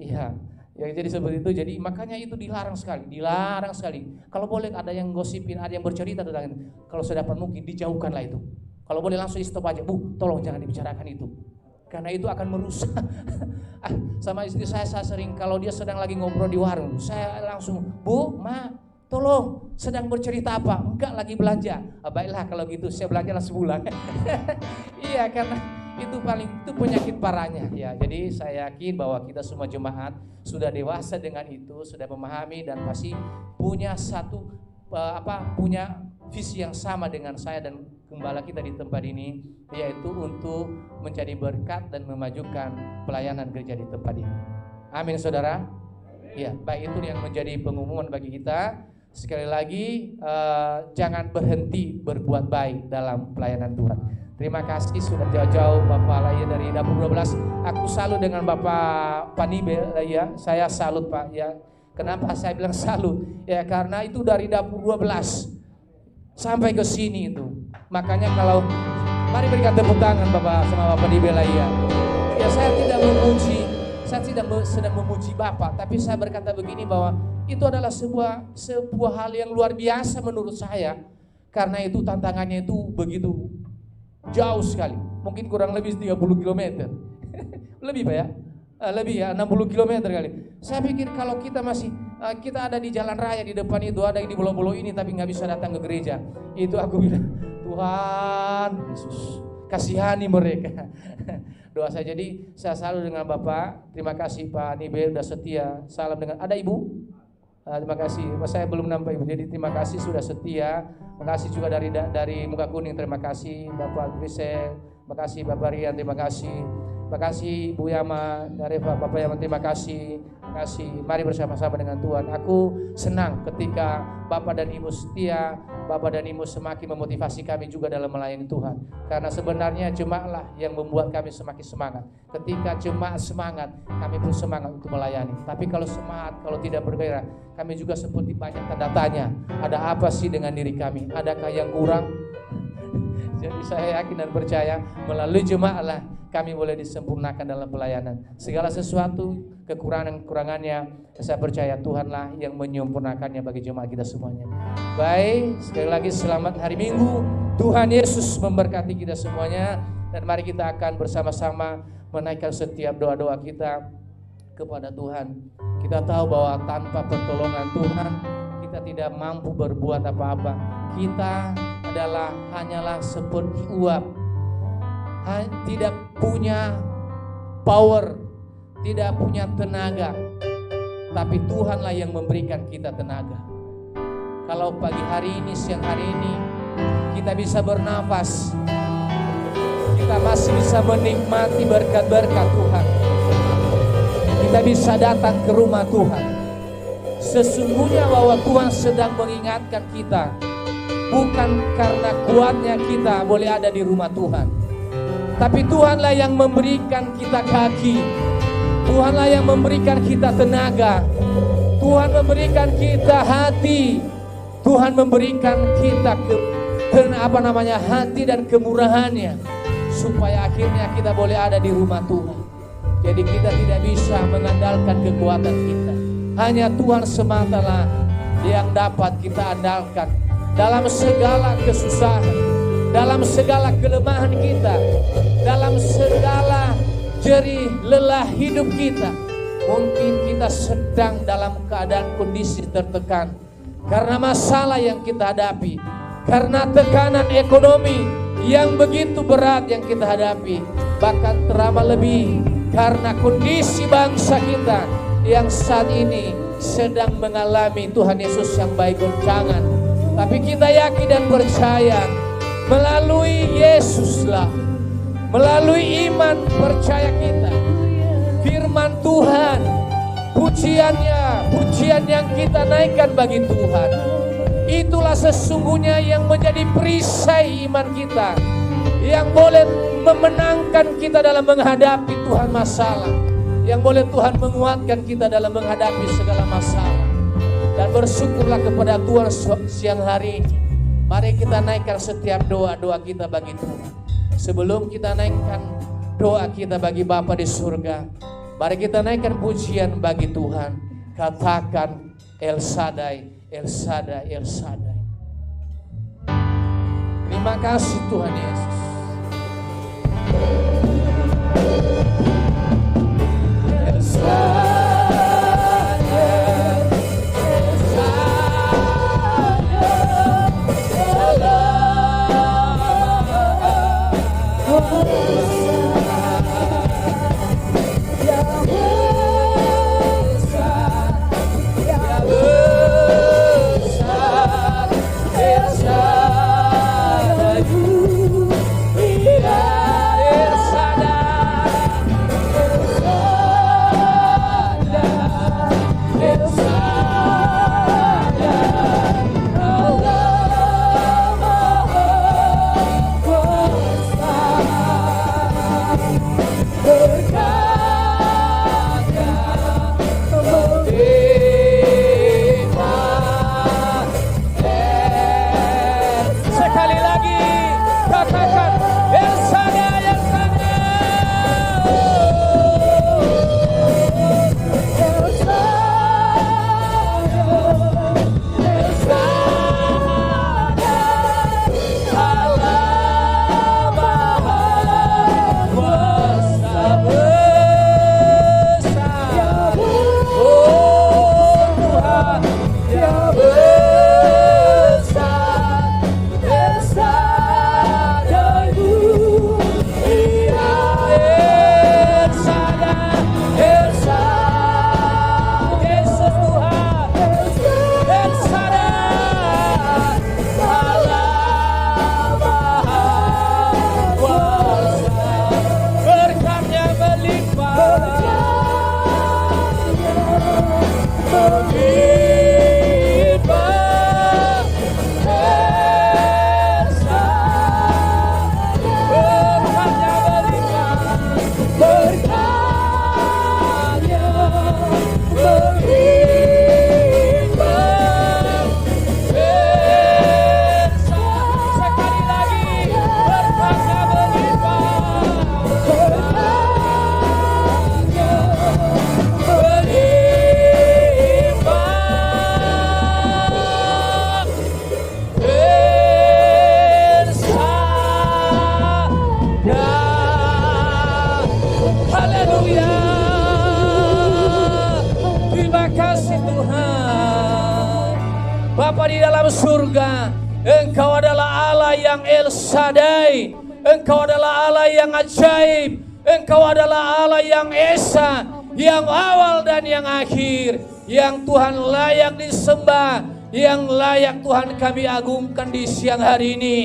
Iya, ya, jadi seperti itu. Jadi makanya itu dilarang sekali, dilarang sekali. Kalau boleh ada yang gosipin, ada yang bercerita tentang itu, kalau sedapat mungkin dijauhkanlah itu. Kalau boleh langsung di stop aja, Bu, tolong jangan dibicarakan itu. Karena itu akan merusak. Sama istri saya sering kalau dia sedang lagi ngobrol di warung, saya langsung, Bu, Ma, tolong, sedang bercerita apa? Enggak, lagi belanja. Baiklah kalau gitu, saya belanjalah sebulan. Iya, karena itu penyakit parahnya ya. Jadi saya yakin bahwa kita semua jemaat sudah dewasa dengan itu, sudah memahami dan pasti punya punya visi yang sama dengan saya dan gembala kita di tempat ini, yaitu untuk menjadi berkat dan memajukan pelayanan gereja di tempat ini. Amin, saudara. Ya, baik, itu yang menjadi pengumuman bagi kita. Sekali lagi, jangan berhenti berbuat baik dalam pelayanan Tuhan. Terima kasih sudah jauh-jauh Bapak Laya dari Dapur 12. Aku salut dengan Bapak Panibel ya. Saya salut Pak ya. Kenapa saya bilang salut? Ya karena itu dari Dapur 12 sampai ke sini itu. Makanya kalau mari berikan tepuk tangan Bapak sama Bapak Panibel ya. Ya saya tidak memuji, Saya sedang memuji Bapak, tapi saya berkata begini bahwa itu adalah sebuah hal yang luar biasa menurut saya. Karena itu tantangannya itu begitu jauh sekali. Mungkin kurang lebih 30 km. Lebih Pak ya? Lebih ya, 60 km kali. Saya pikir kalau kita kita ada di jalan raya, di depan itu ada di pulau-pulau ini tapi nggak bisa datang ke gereja. Itu aku bilang, Tuhan Yesus, kasihani mereka. Doa saya. Jadi saya selalu dengan Bapak. Terima kasih Pak Nibe sudah setia. Salam dengan ada Ibu. Terima kasih. Saya belum nampak Ibu. Jadi terima kasih sudah setia. Terima kasih juga dari Muka Kuning. Terima kasih Bapak Grisel. Terima kasih Bapak Rian. Terima kasih. Terima kasih Bu Yama, Reva, Bapak Yama. Terima kasih. Terima kasih. Mari bersama-sama dengan Tuhan. Aku senang ketika Bapak dan Ibu setia. Bapak dan Ibu semakin memotivasi kami juga dalam melayani Tuhan. Karena sebenarnya jemaatlah yang membuat kami semakin semangat. Ketika jemaat semangat, kami pun semangat untuk melayani. Tapi kalau semangat, kalau tidak bergairah, kami juga seperti banyak tanda tanya. Ada apa sih dengan diri kami? Adakah yang kurang? Jadi saya yakin dan percaya melalui jemaatlah kami boleh disempurnakan dalam pelayanan. Segala sesuatu kekurangannya, saya percaya Tuhanlah yang menyempurnakannya bagi jemaat kita semuanya. Baik, sekali lagi selamat hari Minggu. Tuhan Yesus memberkati kita semuanya. Dan mari kita akan bersama-sama menaikkan setiap doa-doa kita kepada Tuhan. Kita tahu bahwa tanpa pertolongan Tuhan kita tidak mampu berbuat apa-apa. Kita hanyalah seperti uap, tidak punya power, tidak punya tenaga. Tapi Tuhanlah yang memberikan kita tenaga. Kalau pagi hari ini, siang hari ini kita bisa bernafas, kita masih bisa menikmati berkat-berkat Tuhan. Kita bisa datang ke rumah Tuhan. Sesungguhnya bahwa Tuhan sedang mengingatkan kita, bukan karena kuatnya kita boleh ada di rumah Tuhan, tapi Tuhanlah yang memberikan kita kaki, Tuhanlah yang memberikan kita tenaga, Tuhan memberikan kita hati, Tuhan memberikan kita hati dan kemurahannya, supaya akhirnya kita boleh ada di rumah Tuhan. Jadi kita tidak bisa mengandalkan kekuatan kita, hanya Tuhan sematalah yang dapat kita andalkan. Dalam segala kesusahan, dalam segala kelemahan kita, dalam segala jerih lelah hidup kita, mungkin kita sedang dalam keadaan kondisi tertekan karena masalah yang kita hadapi, karena tekanan ekonomi yang begitu berat yang kita hadapi, bahkan teramat lebih karena kondisi bangsa kita yang saat ini sedang mengalami Tuhan Yesus yang baik goncangan. Tapi kita yakin dan percaya melalui Yesuslah, melalui iman percaya kita, firman Tuhan, pujian yang kita naikkan bagi Tuhan, itulah sesungguhnya yang menjadi perisai iman kita, yang boleh memenangkan kita dalam menghadapi Tuhan masalah, yang boleh Tuhan menguatkan kita dalam menghadapi segala masalah. Dan bersyukurlah kepada Tuhan siang hari ini. Mari kita naikkan setiap doa-doa kita bagi Tuhan. Sebelum kita naikkan doa kita bagi Bapa di surga, mari kita naikkan pujian bagi Tuhan. Katakan El Shaddai, El Shaddai, El Shaddai. Terima kasih Tuhan Yesus. El Shaddai. kasih Tuhan. Bapa di dalam surga, Engkau adalah Allah yang El Shaddai. Engkau adalah Allah yang ajaib. Engkau adalah Allah yang Esa, yang awal dan yang akhir, yang Tuhan layak disembah, yang layak Tuhan kami agungkan di siang hari ini.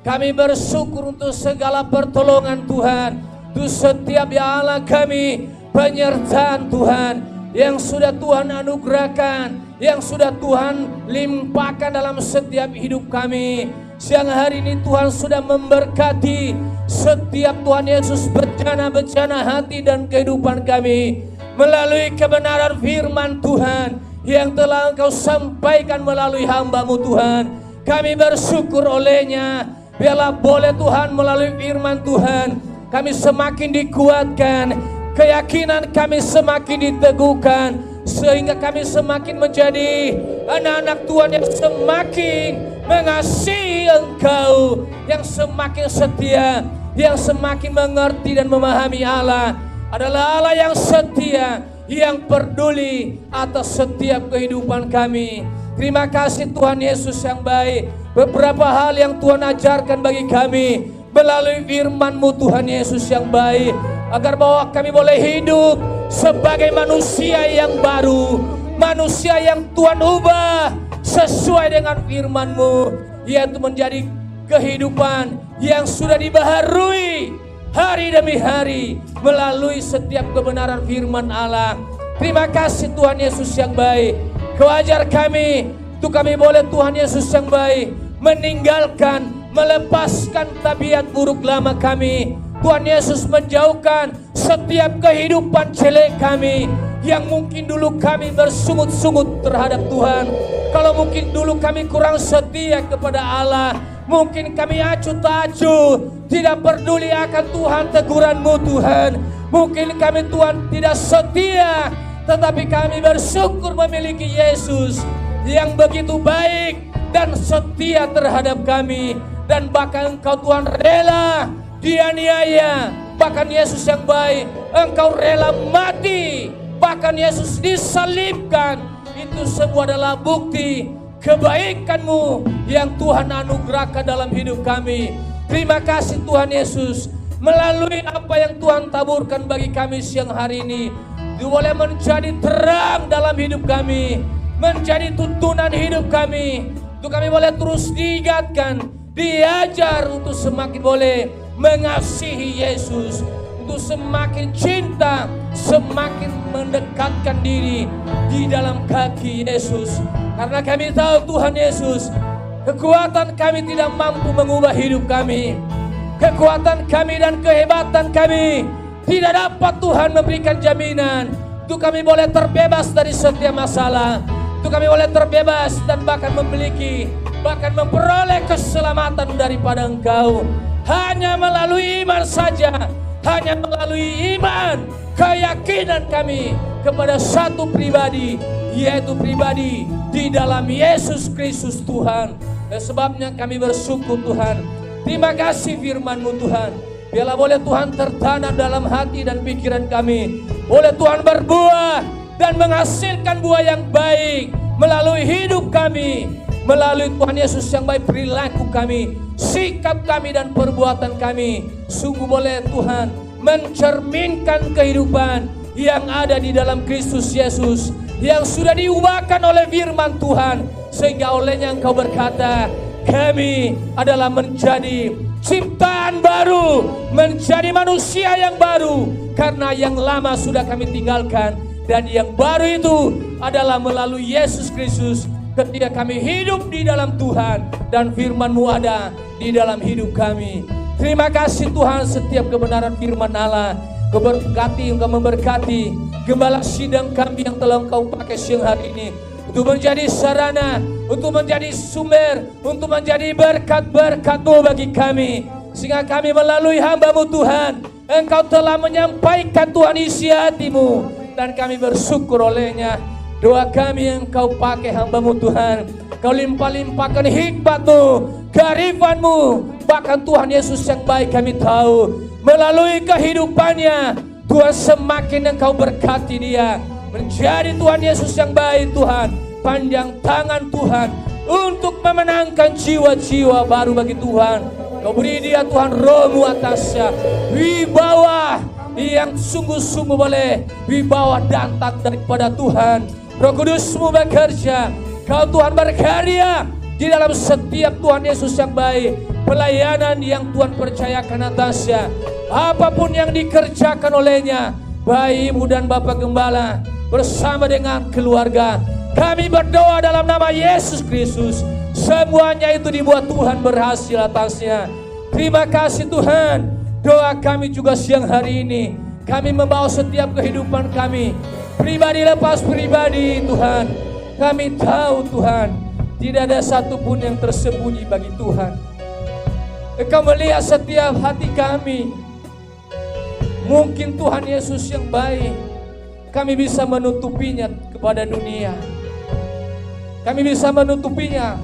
Kami bersyukur untuk segala pertolongan Tuhan, untuk setiap ya Allah kami, penyertaan Tuhan yang sudah Tuhan anugerahkan, yang sudah Tuhan limpahkan dalam setiap hidup kami. Siang hari ini Tuhan sudah memberkati setiap Tuhan Yesus bencana-bencana hati dan kehidupan kami melalui kebenaran firman Tuhan yang telah Engkau sampaikan melalui hamba-Mu Tuhan. Kami bersyukur olehnya. Biarlah boleh Tuhan melalui firman Tuhan kami semakin dikuatkan, keyakinan kami semakin diteguhkan, sehingga kami semakin menjadi anak-anak Tuhan yang semakin mengasihi Engkau, yang semakin setia, yang semakin mengerti dan memahami Allah adalah Allah yang setia, yang peduli atas setiap kehidupan kami. Terima kasih Tuhan Yesus yang baik. Beberapa hal yang Tuhan ajarkan bagi kami melalui firman-Mu Tuhan Yesus yang baik, agar bahwa kami boleh hidup sebagai manusia yang baru, manusia yang Tuhan ubah sesuai dengan firman-Mu, yaitu menjadi kehidupan yang sudah dibaharui hari demi hari melalui setiap kebenaran firman Allah. Terima kasih Tuhan Yesus yang baik. Kau ajar kami untuk kami boleh Tuhan Yesus yang baik meninggalkan, melepaskan tabiat buruk lama kami. Tuhan Yesus menjauhkan setiap kehidupan jelek kami yang mungkin dulu kami bersungut-sungut terhadap Tuhan. Kalau mungkin dulu kami kurang setia kepada Allah, mungkin kami acuh tak acuh, tidak peduli akan Tuhan, teguran-Mu Tuhan. Mungkin kami Tuhan tidak setia, tetapi kami bersyukur memiliki Yesus yang begitu baik dan setia terhadap kami. Dan bahkan Engkau Tuhan rela dianiaya, bahkan Yesus yang baik, Engkau rela mati, bahkan Yesus disalibkan. Itu semua adalah bukti kebaikan-Mu yang Tuhan anugerahkan dalam hidup kami. Terima kasih Tuhan Yesus, melalui apa yang Tuhan taburkan bagi kami siang hari ini, itu boleh menjadi terang dalam hidup kami, menjadi tuntunan hidup kami, untuk kami boleh terus diingatkan, diajar untuk semakin boleh mengasihi Yesus, untuk semakin cinta, semakin mendekatkan diri di dalam kaki Yesus. Karena kami tahu Tuhan Yesus, kekuatan kami tidak mampu mengubah hidup kami, kekuatan kami dan kehebatan kami tidak dapat Tuhan memberikan jaminan untuk kami boleh terbebas dari setiap masalah, untuk kami boleh terbebas dan bahkan memiliki, bahkan memperoleh keselamatan daripada Engkau. Hanya melalui iman saja, hanya melalui iman, keyakinan kami kepada satu pribadi, yaitu pribadi di dalam Yesus Kristus Tuhan. Dan sebabnya kami bersyukur Tuhan. Terima kasih firman-Mu Tuhan. Biarlah boleh Tuhan tertanam dalam hati dan pikiran kami. Boleh Tuhan berbuah dan menghasilkan buah yang baik melalui hidup kami, melalui Tuhan Yesus yang baik, perilaku kami, sikap kami dan perbuatan kami. Sungguh boleh Tuhan mencerminkan kehidupan yang ada di dalam Kristus Yesus, yang sudah diubahkan oleh firman Tuhan, sehingga olehnya Engkau berkata, kami adalah menjadi ciptaan baru, menjadi manusia yang baru, karena yang lama sudah kami tinggalkan, dan yang baru itu adalah melalui Yesus Kristus. Ketika kami hidup di dalam Tuhan dan firman-Mu ada di dalam hidup kami. Terima kasih Tuhan, setiap kebenaran firman Allah Kau berkati, Engkau memberkati gembala sidang kami yang telah Engkau pakai siang hari ini untuk menjadi sarana, untuk menjadi sumber, untuk menjadi berkat-berkat-Mu bagi kami, sehingga kami melalui hamba-Mu Tuhan, Engkau telah menyampaikan Tuhan isi hati-Mu, dan kami bersyukur olehnya. Doa kami yang Kau pakai hamba-Mu Tuhan, Kau limpah-limpahkan hikmat-Mu, kearifan-Mu, bahkan Tuhan Yesus yang baik kami tahu melalui kehidupannya Tuhan semakin Engkau berkati dia, menjadi Tuhan Yesus yang baik Tuhan. Panjang tangan Tuhan untuk memenangkan jiwa-jiwa baru bagi Tuhan. Kau beri dia Tuhan rohmu atasnya, wibawa yang sungguh-sungguh boleh, wibawa dan tak daripada Tuhan. Roh Kudusmu bekerja, Kau Tuhan berkarya di dalam setiap Tuhan Yesus yang baik. Pelayanan yang Tuhan percayakan atasnya, apapun yang dikerjakan olehnya, baik ibu dan bapak gembala bersama dengan keluarga, kami berdoa dalam nama Yesus Kristus, semuanya itu dibuat Tuhan berhasil atasnya. Terima kasih Tuhan. Doa kami juga siang hari ini, kami membawa setiap kehidupan kami, pribadi lepas pribadi Tuhan. Kami tahu Tuhan, tidak ada satupun yang tersembunyi bagi Tuhan. Engkau melihat setiap hati kami. Mungkin Tuhan Yesus yang baik, kami bisa menutupinya kepada dunia. Kami bisa menutupinya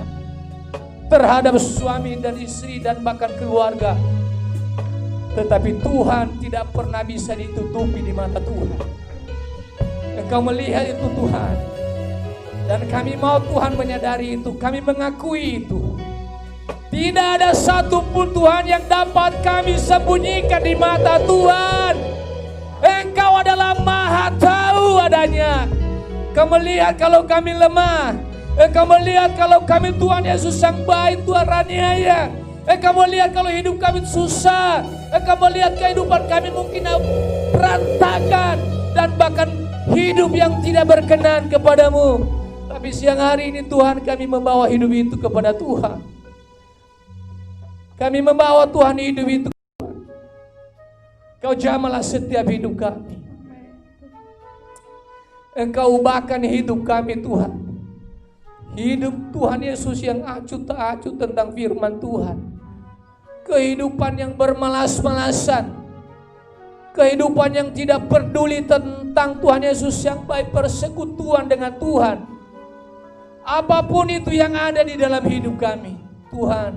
terhadap suami dan istri dan bahkan keluarga. Tetapi Tuhan tidak pernah bisa ditutupi di mata Tuhan. Engkau melihat itu Tuhan. Dan kami mau Tuhan menyadari itu, kami mengakui itu. Tidak ada satupun Tuhan yang dapat kami sembunyikan di mata Tuhan. Engkau adalah Maha tahu adanya. Engkau melihat kalau kami lemah. Engkau melihat kalau kami Tuhan Yesus yang baik, Tuhan raniaya. Engkau melihat kalau hidup kami susah. Engkau melihat kehidupan kami mungkin berantakan dan bahkan hidup yang tidak berkenan kepadamu. Tapi siang hari ini Tuhan, kami membawa hidup itu kepada Tuhan. Kami membawa Tuhan hidup itu. Kau jamahlah setiap hidup kami. Engkau ubahkan hidup kami Tuhan. Hidup Tuhan Yesus yang acuh tak acuh tentang firman Tuhan. Kehidupan yang bermalas-malasan. Kehidupan yang tidak peduli tentang Tuhan Yesus yang baik, persekutuan dengan Tuhan. Apapun itu yang ada di dalam hidup kami, Tuhan,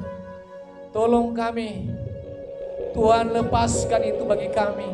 tolong kami. Tuhan, lepaskan itu bagi kami.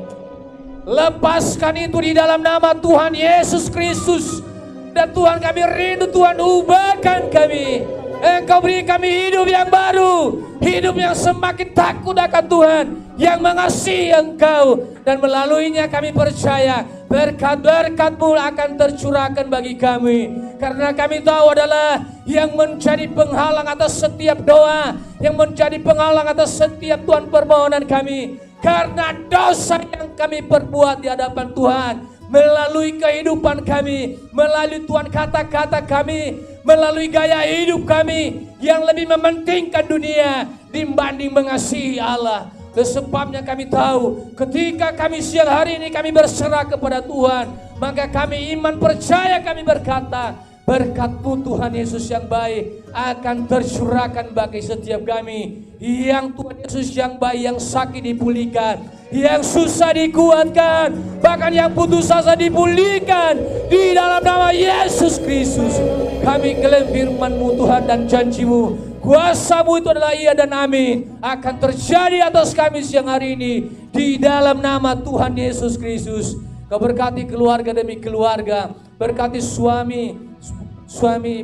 Lepaskan itu di dalam nama Tuhan Yesus Kristus. Dan Tuhan, kami rindu Tuhan, ubahkan kami. Engkau beri kami hidup yang baru, hidup yang semakin takut akan Tuhan, yang mengasihi Engkau. Dan melaluinya kami percaya berkat-berkat-Mu akan tercurahkan bagi kami. Karena kami tahu adalah yang menjadi penghalang atas setiap doa, yang menjadi penghalang atas setiap Tuhan permohonan kami, karena dosa yang kami perbuat di hadapan Tuhan, melalui kehidupan kami, melalui Tuhan kata-kata kami, melalui gaya hidup kami yang lebih mementingkan dunia dibanding mengasihi Allah. Sebabnya kami tahu ketika kami siang hari ini kami berserah kepada Tuhan, maka kami iman percaya kami berkata, berkat-Mu Tuhan Yesus yang baik akan tercurahkan bagi setiap kami. Yang Tuhan Yesus yang baik, yang sakit dipulihkan, yang susah dikuatkan, bahkan yang putus asa dipulihkan di dalam nama Yesus Kristus. Kami klaim firman-Mu Tuhan dan janji-Mu, kuasa-Mu itu adalah iya dan amin, akan terjadi atas kami siang hari ini di dalam nama Tuhan Yesus Kristus. Kau berkati keluarga demi keluarga, berkati suami,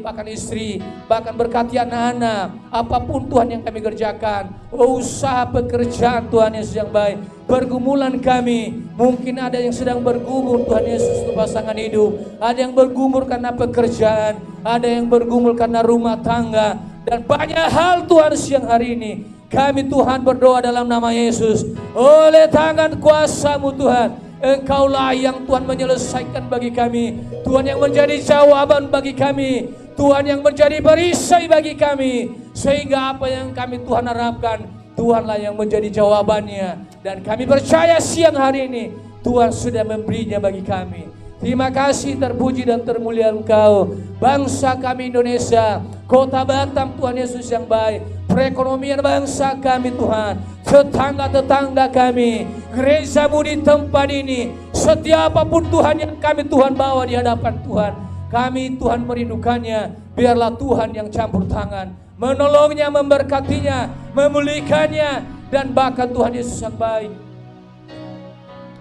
bahkan istri, bahkan berkati anak-anak. Apapun Tuhan yang kami kerjakan, usaha pekerjaan Tuhan Yesus yang baik, pergumulan kami, mungkin ada yang sedang bergumul Tuhan Yesus untuk pasangan hidup, ada yang bergumul karena pekerjaan, ada yang bergumul karena rumah tangga, dan banyak hal Tuhan siang hari ini. Kami Tuhan berdoa dalam nama Yesus, oleh tangan kuasa-Mu Tuhan, Engkaulah yang Tuhan menyelesaikan bagi kami, Tuhan yang menjadi jawaban bagi kami, Tuhan yang menjadi perisai bagi kami, sehingga apa yang kami Tuhan harapkan, Tuhanlah yang menjadi jawabannya. Dan kami percaya siang hari ini Tuhan sudah memberinya bagi kami. Terima kasih, terpuji dan termulia Engkau. Bangsa kami Indonesia, kota Batam Tuhan Yesus yang baik, perekonomian bangsa kami Tuhan, tetangga-tetangga kami, gereja-Mu di tempat ini, setiap apapun Tuhan yang kami Tuhan bawa di hadapan Tuhan, kami Tuhan merindukannya. Biarlah Tuhan yang campur tangan, menolongnya, memberkatinya, memulihkannya, dan bahkan Tuhan Yesus yang baik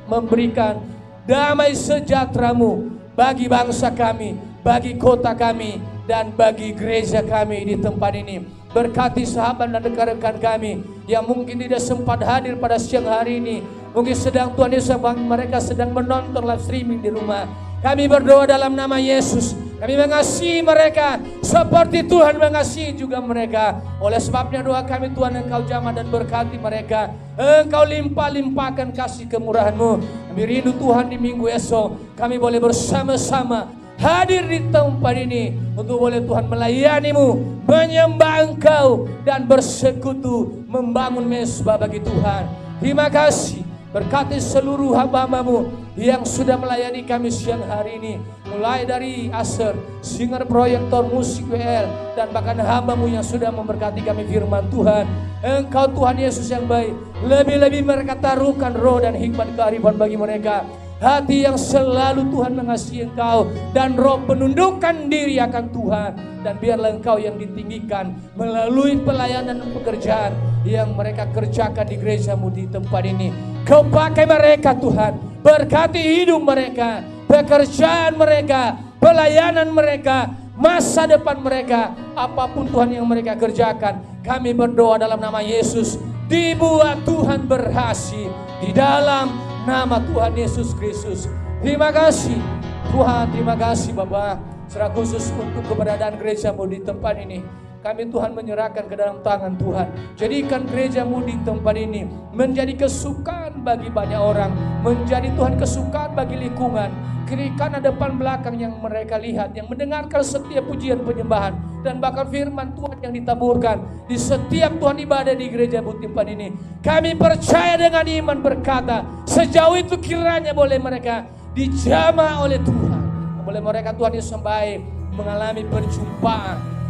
memberikan damai sejahtera-Mu bagi bangsa kami, bagi kota kami, dan bagi gereja kami di tempat ini. Berkati sahabat dan rekan-rekan kami yang mungkin tidak sempat hadir pada siang hari ini. Mungkin sedang Tuhan Yesus, mereka sedang menonton live streaming di rumah. Kami berdoa dalam nama Yesus. Kami mengasihi mereka seperti Tuhan mengasihi juga mereka. Oleh sebabnya doa kami, Tuhan, Engkau jamah dan berkati mereka. Engkau limpah-limpahkan kasih kemurahan-Mu. Kami rindu Tuhan di minggu esok kami boleh bersama-sama hadir di tempat ini untuk boleh Tuhan melayani-Mu, menyembah Engkau, dan bersekutu membangun mezbah bagi Tuhan. Terima kasih. Berkati seluruh hamba-Mu yang sudah melayani kami siang hari ini. Mulai dari Aser, singer, proyektor, musik WL, dan bahkan hamba-Mu yang sudah memberkati kami firman Tuhan. Engkau Tuhan Yesus yang baik. Lebih-lebih mereka taruhkan roh dan hikmat kearifan bagi mereka. Hati yang selalu Tuhan mengasihi Engkau, dan roh penundukan diri akan Tuhan. Dan biarlah Engkau yang ditinggikan melalui pelayanan dan pekerjaan yang mereka kerjakan di gereja-Mu di tempat ini. Kau pakai mereka Tuhan, berkati hidup mereka, pekerjaan mereka, pelayanan mereka, masa depan mereka, apapun Tuhan yang mereka kerjakan. Kami berdoa dalam nama Yesus, dibuat Tuhan berhasil di dalam nama Tuhan Yesus Kristus. Terima kasih Tuhan, terima kasih Bapa. Secara khusus untuk keberadaan gereja-Mu di tempat ini, kami Tuhan menyerahkan ke dalam tangan Tuhan. Jadikan gereja-Mu di tempat ini menjadi kesukaan bagi banyak orang, menjadi Tuhan kesukaan bagi lingkungan, kiri kanan depan belakang yang mereka lihat, yang mendengarkan setiap pujian penyembahan, dan bahkan firman Tuhan yang ditaburkan di setiap Tuhan ibadah di gereja-Mu tempat ini. Kami percaya dengan iman berkata, sejauh itu kiranya boleh mereka dijamah oleh Tuhan. Boleh mereka Tuhan Yesus baik mengalami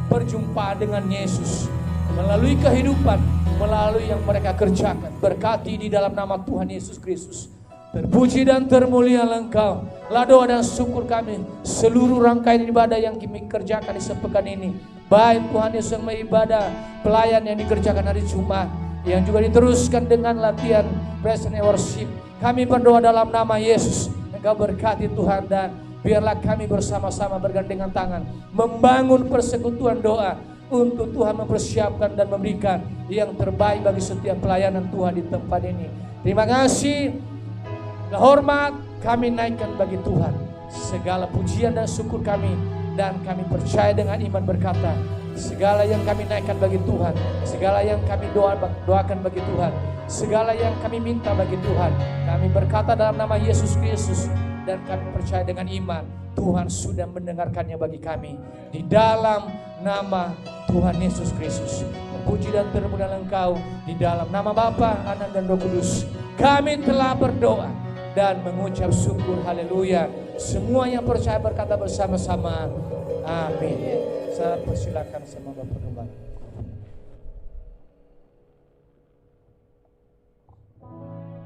perjumpaan dengan Yesus melalui kehidupan, melalui yang mereka kerjakan. Berkati di dalam nama Tuhan Yesus Kristus. Terpuji dan termulialah Engkau. Lah doa dan syukur kami seluruh rangkaian ibadah yang kami kerjakan di sepekan ini. Baik Tuhan Yesus yang ibadah pelayan yang dikerjakan hari Jumat, yang juga diteruskan dengan latihan praise and worship. Kami berdoa dalam nama Yesus. Engkau berkati Tuhan, dan biarlah kami bersama-sama bergandengan tangan membangun persekutuan doa untuk Tuhan mempersiapkan dan memberikan yang terbaik bagi setiap pelayanan Tuhan di tempat ini. Terima kasih. Hormat kami naikkan bagi Tuhan. Segala pujian dan syukur kami, dan kami percaya dengan iman berkata, segala yang kami naikkan bagi Tuhan, segala yang kami doakan bagi Tuhan, segala yang kami minta bagi Tuhan, kami berkata dalam nama Yesus Kristus. Dan kami percaya dengan iman Tuhan sudah mendengarkannya bagi kami di dalam nama Tuhan Yesus Kristus. Puji dan termulialah Engkau di dalam nama Bapa, Anak dan Roh Kudus. Kami telah berdoa dan mengucap syukur. Haleluya. Semua yang percaya berkata bersama-sama amin. Saya persilakan sama Bapak Gembala.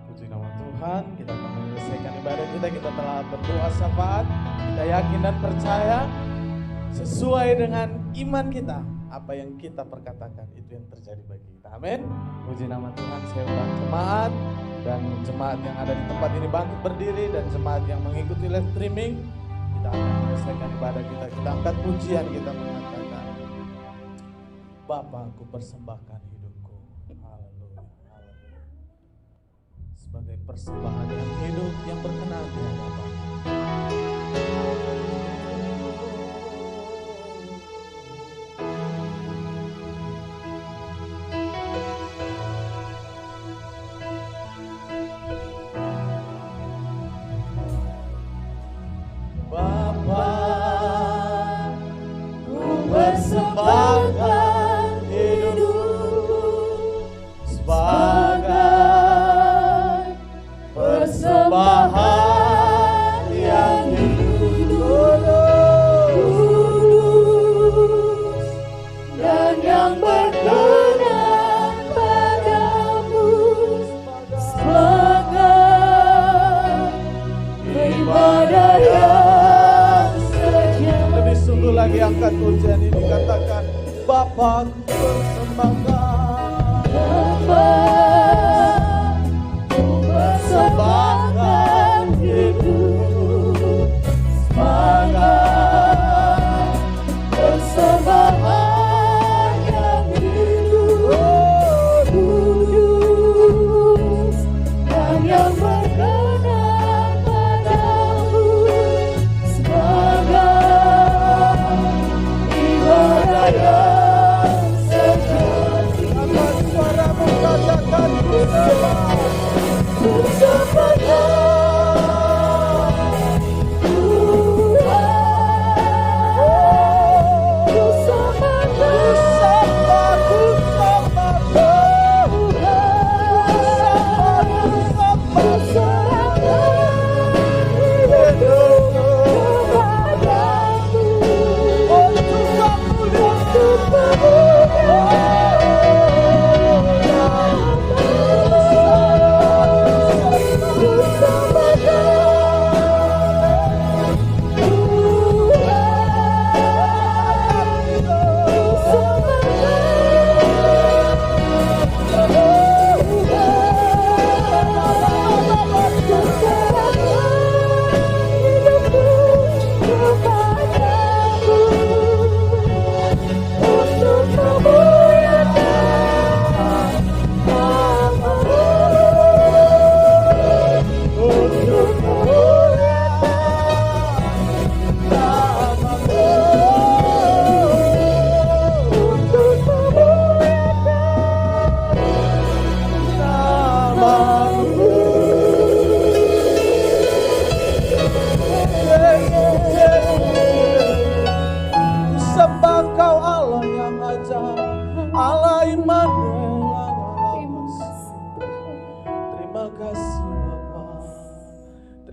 Puji nama Tuhan, kita akan menyelesaikan ibadah kita. Kita telah berdoa syafaat. Kita yakin dan percaya sesuai dengan iman kita, apa yang kita perkatakan itu yang terjadi bagi kita. Amin. Puji nama Tuhan. Saya undang jemaat, dan jemaat yang ada di tempat ini bangkit berdiri, dan jemaat yang mengikuti live streaming, kita akan menyelesaikan ibadah kita. Kita angkat pujian, kita mengatakan, Bapa, aku persembahkan hidupku. Haleluya, haleluya. Sebagai persembahan yang hidup, yang berkenan di hadapan. Persembahkan hidupku sebagai persembahan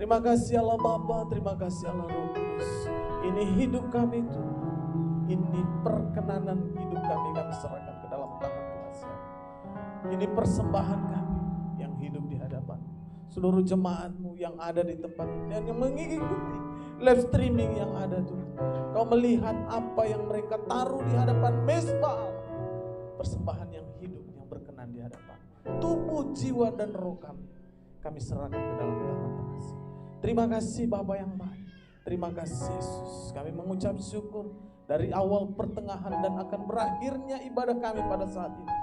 Terima kasih Allah Bapa, terima kasih Allah Roh Kudus. Ini hidup kami Tuhan. Ini perkenanan hidup kami serahkan ke dalam tangan Tuhan. Ini persembahan kami yang hidup di hadapan seluruh jemaat-Mu yang ada di tempat ini dan yang mengikuti live streaming yang ada Tuhan. Kau melihat apa yang mereka taruh di hadapan mezbah Allah. Persembahan yang hidup yang berkenan di hadapan. Tubuh, jiwa dan roh kami serahkan ke dalam tangan pengasih. Terima kasih Bapa yang baik. Terima kasih Yesus. Kami mengucap syukur dari awal, pertengahan dan akan berakhirnya ibadah kami pada saat ini.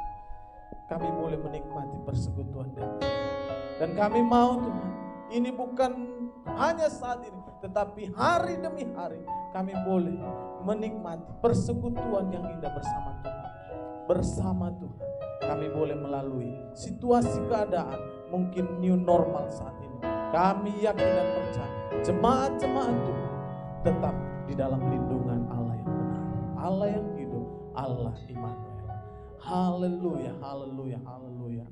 Kami boleh menikmati persekutuan dan kami mau Tuhan, ini bukan hanya saat ini, tetapi hari demi hari kami boleh menikmati persekutuan yang indah bersama Tuhan. Bersama Tuhan kami boleh melalui situasi keadaan mungkin new normal saat ini. Kami yakin dan percaya jemaat-jemaat Tuhan tetap di dalam lindungan Allah yang benar, Allah yang hidup, Allah Immanuel. Haleluya, haleluya, haleluya.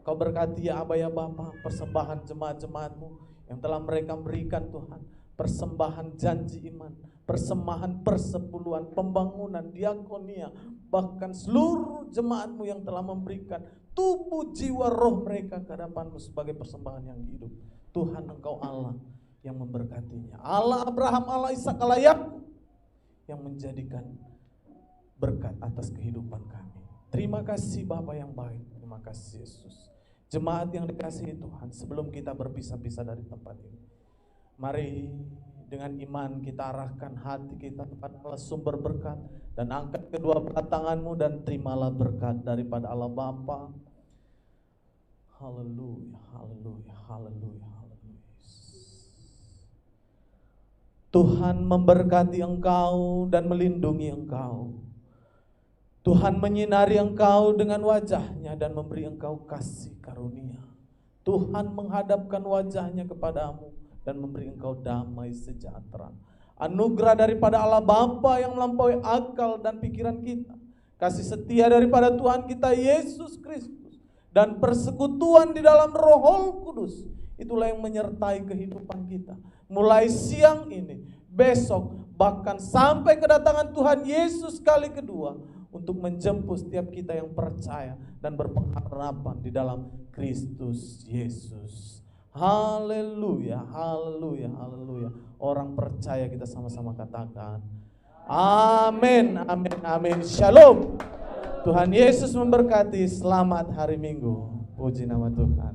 Kau berkati ya Aba ya Bapa, persembahan jemaat-jemaat-Mu yang telah mereka berikan Tuhan. Persembahan janji iman, persembahan persepuluhan, pembangunan, diakonia, bahkan seluruh jemaat-Mu yang telah memberikan tubuh, jiwa, roh mereka ke hadapan-Mu sebagai persembahan yang hidup. Tuhan Engkau Allah yang memberkatinya. Allah Abraham, Allah Ishak, Allah Yakub yang menjadikan berkat atas kehidupan kami. Terima kasih Bapa yang baik, terima kasih Yesus. Jemaat yang dikasihi Tuhan, sebelum kita berpisah-pisah dari tempat ini, mari dengan iman kita arahkan hati kita kepada Allah sumber berkat, dan angkat kedua belah tanganmu dan terimalah berkat daripada Allah Bapa. Haleluya, haleluya, haleluya, haleluya. Tuhan memberkati engkau dan melindungi engkau. Tuhan menyinari engkau dengan wajahnya dan memberi engkau kasih karunia. Tuhan menghadapkan wajahnya kepadamu dan memberi engkau damai sejahtera. Anugerah daripada Allah Bapa yang melampaui akal dan pikiran kita, kasih setia daripada Tuhan kita Yesus Kristus, dan persekutuan di dalam Roh Kudus, itulah yang menyertai kehidupan kita. Mulai siang ini, besok, bahkan sampai kedatangan Tuhan Yesus kali kedua, untuk menjemput setiap kita yang percaya dan berpengharapan di dalam Kristus Yesus. Haleluya, haleluya, haleluya. Orang percaya kita sama-sama katakan amin, amin, amin. Shalom. Tuhan Yesus memberkati. Selamat hari Minggu. Puji nama Tuhan.